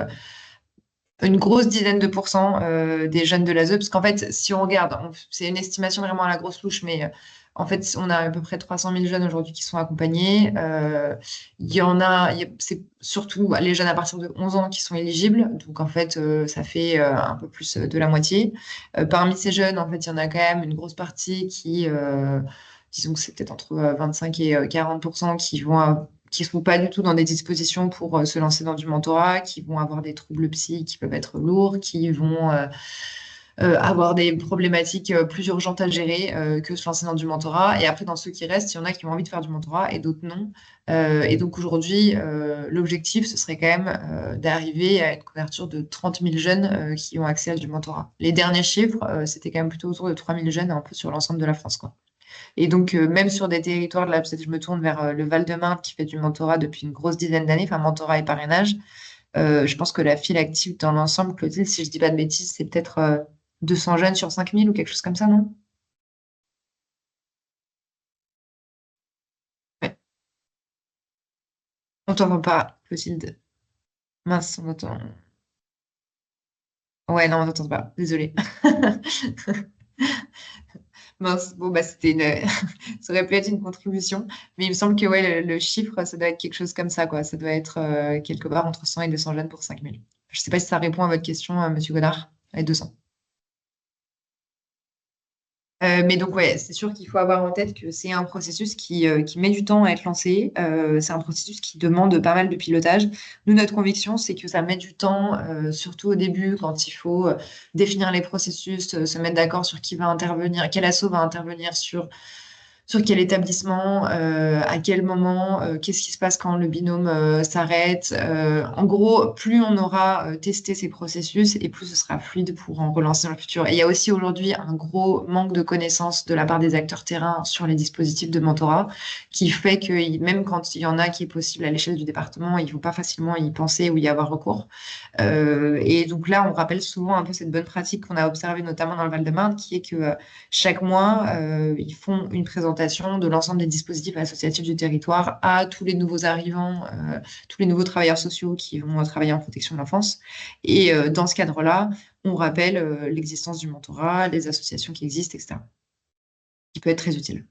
une grosse dizaine de pourcents des jeunes de l'ASE, parce qu'en fait, si on regarde, c'est une estimation vraiment à la grosse louche, mais en fait, on a à peu près 300 000 jeunes aujourd'hui qui sont accompagnés. Il y en a, c'est surtout les jeunes à partir de 11 ans qui sont éligibles, donc en fait, ça fait un peu plus de la moitié. Parmi ces jeunes, en fait, il y en a quand même une grosse partie qui, disons que c'est peut-être entre 25 et 40% qui sont pas du tout dans des dispositions pour se lancer dans du mentorat, qui vont avoir des troubles psy qui peuvent être lourds, qui vont avoir des problématiques plus urgentes à gérer que se lancer dans du mentorat. Et après, dans ceux qui restent, il y en a qui ont envie de faire du mentorat et d'autres non. Et donc aujourd'hui, l'objectif, ce serait quand même d'arriver à une couverture de 30 000 jeunes qui ont accès à du mentorat. Les derniers chiffres, c'était quand même plutôt autour de 3 000 jeunes, un peu sur l'ensemble de la France, quoi. Et donc, même sur des territoires, là, peut-être je me tourne vers le Val-de-Marne qui fait du mentorat depuis une grosse dizaine d'années, enfin mentorat et parrainage. Je pense que la file active dans l'ensemble, Clotilde, si je dis pas de bêtises, c'est peut-être 200 jeunes sur 5 000 ou quelque chose comme ça, non? Ouais. On t'entend pas, Clotilde. Mince, on entend. Ouais, non, on t'entend pas. Désolée. Mince, bon, bah, ça aurait pu être une contribution, mais il me semble que ouais, le chiffre, ça doit être quelque chose comme ça, quoi. Ça doit être quelque part entre 100 et 200 jeunes pour 5 000. Je ne sais pas si ça répond à votre question, Monsieur Godard, et 200. Mais donc, ouais, c'est sûr qu'il faut avoir en tête que c'est un processus qui met du temps à être lancé. C'est un processus qui demande pas mal de pilotage. Nous, notre conviction, c'est que ça met du temps, surtout au début, quand il faut définir les processus, se mettre d'accord sur qui va intervenir, quel asso va intervenir sur sur quel établissement, à quel moment, qu'est-ce qui se passe quand le binôme s'arrête. En gros, plus on aura testé ces processus et plus ce sera fluide pour en relancer dans le futur. Et il y a aussi aujourd'hui un gros manque de connaissances de la part des acteurs terrain sur les dispositifs de mentorat qui fait que même quand il y en a qui est possible à l'échelle du département, il ne faut pas facilement y penser ou y avoir recours. Et donc là, on rappelle souvent un peu cette bonne pratique qu'on a observée notamment dans le Val-de-Marne, qui est que chaque mois, ils font une présentation de l'ensemble des dispositifs associatifs du territoire à tous les nouveaux arrivants, tous les nouveaux travailleurs sociaux qui vont travailler en protection de l'enfance. Et dans ce cadre-là, on rappelle l'existence du mentorat, les associations qui existent, etc. Qui peut être très utile.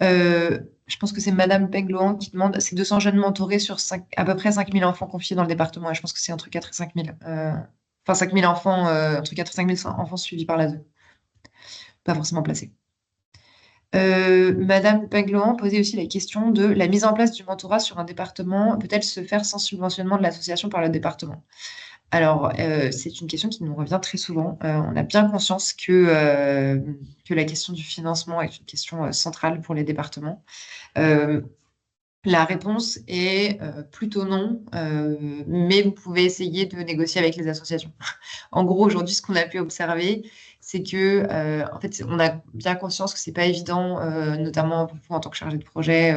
Je pense que c'est Madame Pengloan qui demande, c'est 200 jeunes mentorés sur à peu près 5000 enfants confiés dans le département. Et je pense que c'est entre 4 et 5000. Enfin, 5000 enfants, entre 4 et 5000 enfants suivis par l'ASE. Pas forcément placés. Madame Pengloan posait aussi la question de la mise en place du mentorat sur un département peut-elle se faire sans subventionnement de l'association par le département? Alors, c'est une question qui nous revient très souvent. On a bien conscience que la question du financement est une question centrale pour les départements. La réponse est plutôt non, mais vous pouvez essayer de négocier avec les associations. En gros, aujourd'hui, ce qu'on a pu observer, c'est que, en fait, on a bien conscience que c'est pas évident, notamment pour vous en tant que chargé de projet,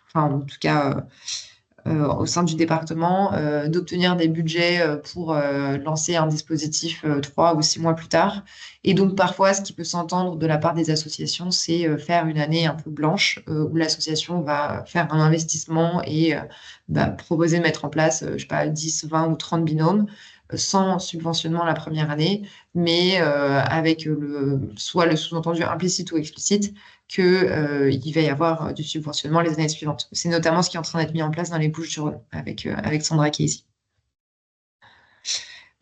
enfin, en tout cas, au sein du département, d'obtenir des budgets pour lancer un dispositif 3 ou 6 mois plus tard. Et donc, parfois, ce qui peut s'entendre de la part des associations, c'est faire une année un peu blanche où l'association va faire un investissement et proposer de mettre en place, je sais pas, 10, 20 ou 30 binômes sans subventionnement la première année, mais avec soit le sous-entendu implicite ou explicite qu'il va y avoir du subventionnement les années suivantes. C'est notamment ce qui est en train d'être mis en place dans les Bouches-du-Rhône avec Sandra qui est ici.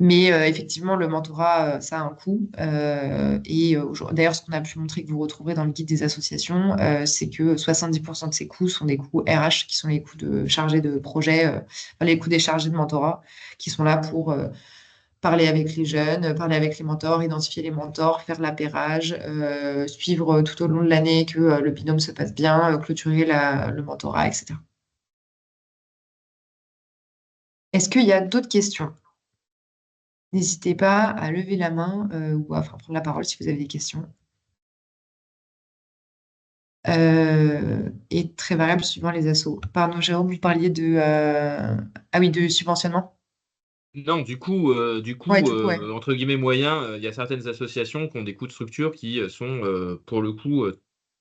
Mais effectivement, le mentorat, ça a un coût. D'ailleurs, ce qu'on a pu montrer que vous retrouverez dans le guide des associations, c'est que 70% de ces coûts sont des coûts RH, qui sont les coûts de chargés de projet, les coûts des chargés de mentorat, qui sont là pour parler avec les jeunes, parler avec les mentors, identifier les mentors, faire l'appairage, suivre tout au long de l'année que le binôme se passe bien, clôturer le mentorat, etc. Est-ce qu'il y a d'autres questions? N'hésitez pas à lever la main ou à prendre la parole si vous avez des questions. Et très variable suivant les assos. Pardon, Jérôme, vous parliez de subventionnement? Non, du coup, Ouais. entre guillemets, moyen, il y a certaines associations qui ont des coûts de structure qui sont, pour le coup,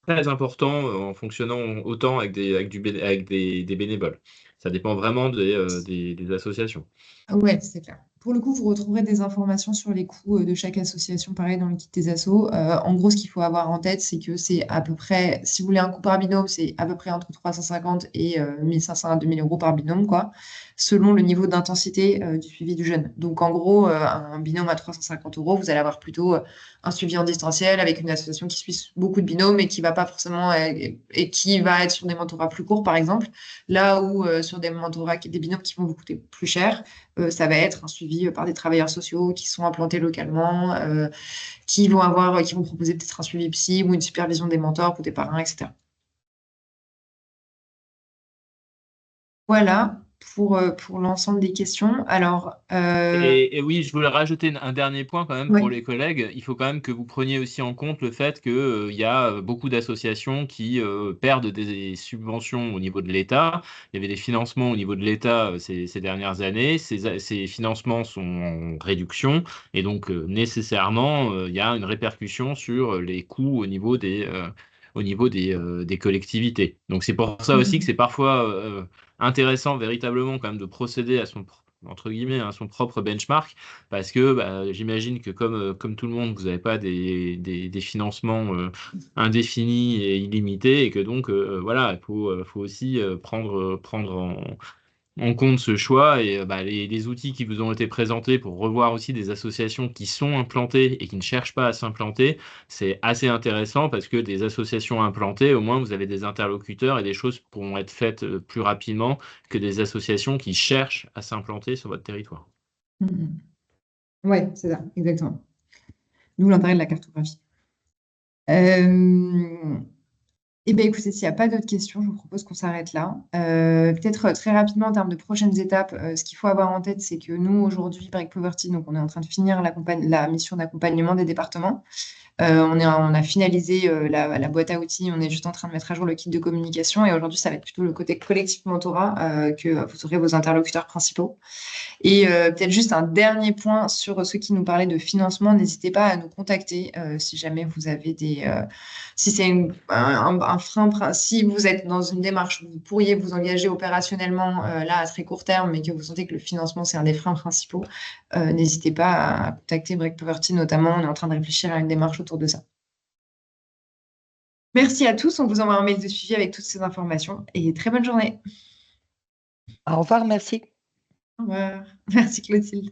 très importants en fonctionnant autant avec des bénévoles. Ça dépend vraiment des associations. Ouais, c'est clair. Pour le coup, vous retrouverez des informations sur les coûts de chaque association, pareil dans le guide des assos. En gros, ce qu'il faut avoir en tête, c'est que c'est à peu près, si vous voulez un coût par binôme, c'est à peu près entre 350 et 1500 à 2000 euros par binôme, quoi, selon le niveau d'intensité du suivi du jeune. Donc, en gros, un binôme à 350 euros, vous allez avoir plutôt un suivi en distanciel avec une association qui suit beaucoup de binômes et qui va pas forcément et qui va être sur des mentorats plus courts, par exemple. Là où sur des mentorats, des binômes qui vont vous coûter plus cher, ça va être un suivi par des travailleurs sociaux qui sont implantés localement, qui vont proposer peut-être un suivi psy ou une supervision des mentors ou des parrains, etc. Voilà pour l'ensemble des questions. Alors, Et oui, je voulais rajouter un dernier point quand même ouais. pour les collègues. Il faut quand même que vous preniez aussi en compte le fait qu'il y a beaucoup d'associations qui perdent des subventions au niveau de l'État. Il y avait des financements au niveau de l'État ces dernières années. Ces financements sont en réduction et donc nécessairement, il y a une répercussion sur les coûts au niveau des collectivités. Donc c'est pour ça aussi que c'est parfois intéressant véritablement quand même de procéder à entre guillemets, son propre benchmark, parce que j'imagine que comme tout le monde, vous n'avez pas des financements indéfinis et illimités, et que donc voilà, il faut aussi prendre en compte ce choix et les outils qui vous ont été présentés pour revoir aussi des associations qui sont implantées et qui ne cherchent pas à s'implanter, c'est assez intéressant parce que des associations implantées, au moins vous avez des interlocuteurs et des choses pourront être faites plus rapidement que des associations qui cherchent à s'implanter sur votre territoire. Oui, c'est ça, exactement. D'où l'intérêt de la cartographie. Eh bien, écoutez, s'il n'y a pas d'autres questions, je vous propose qu'on s'arrête là. Peut-être très rapidement en termes de prochaines étapes, ce qu'il faut avoir en tête, c'est que nous, aujourd'hui, Break Poverty, donc on est en train de finir la mission d'accompagnement des départements. On a finalisé la boîte à outils, on est juste en train de mettre à jour le kit de communication et aujourd'hui, ça va être plutôt le côté collectif mentorat que vous aurez vos interlocuteurs principaux. Et peut-être juste un dernier point sur ceux qui nous parlaient de financement, n'hésitez pas à nous contacter si jamais vous avez si c'est un frein, si vous êtes dans une démarche où vous pourriez vous engager opérationnellement là à très court terme, mais que vous sentez que le financement c'est un des freins principaux, n'hésitez pas à contacter Break Poverty notamment. On est en train de réfléchir à une démarche autour de ça. Merci à tous. On vous envoie un mail de suivi avec toutes ces informations et très bonne journée. Au revoir, merci. Au revoir. Merci Clotilde.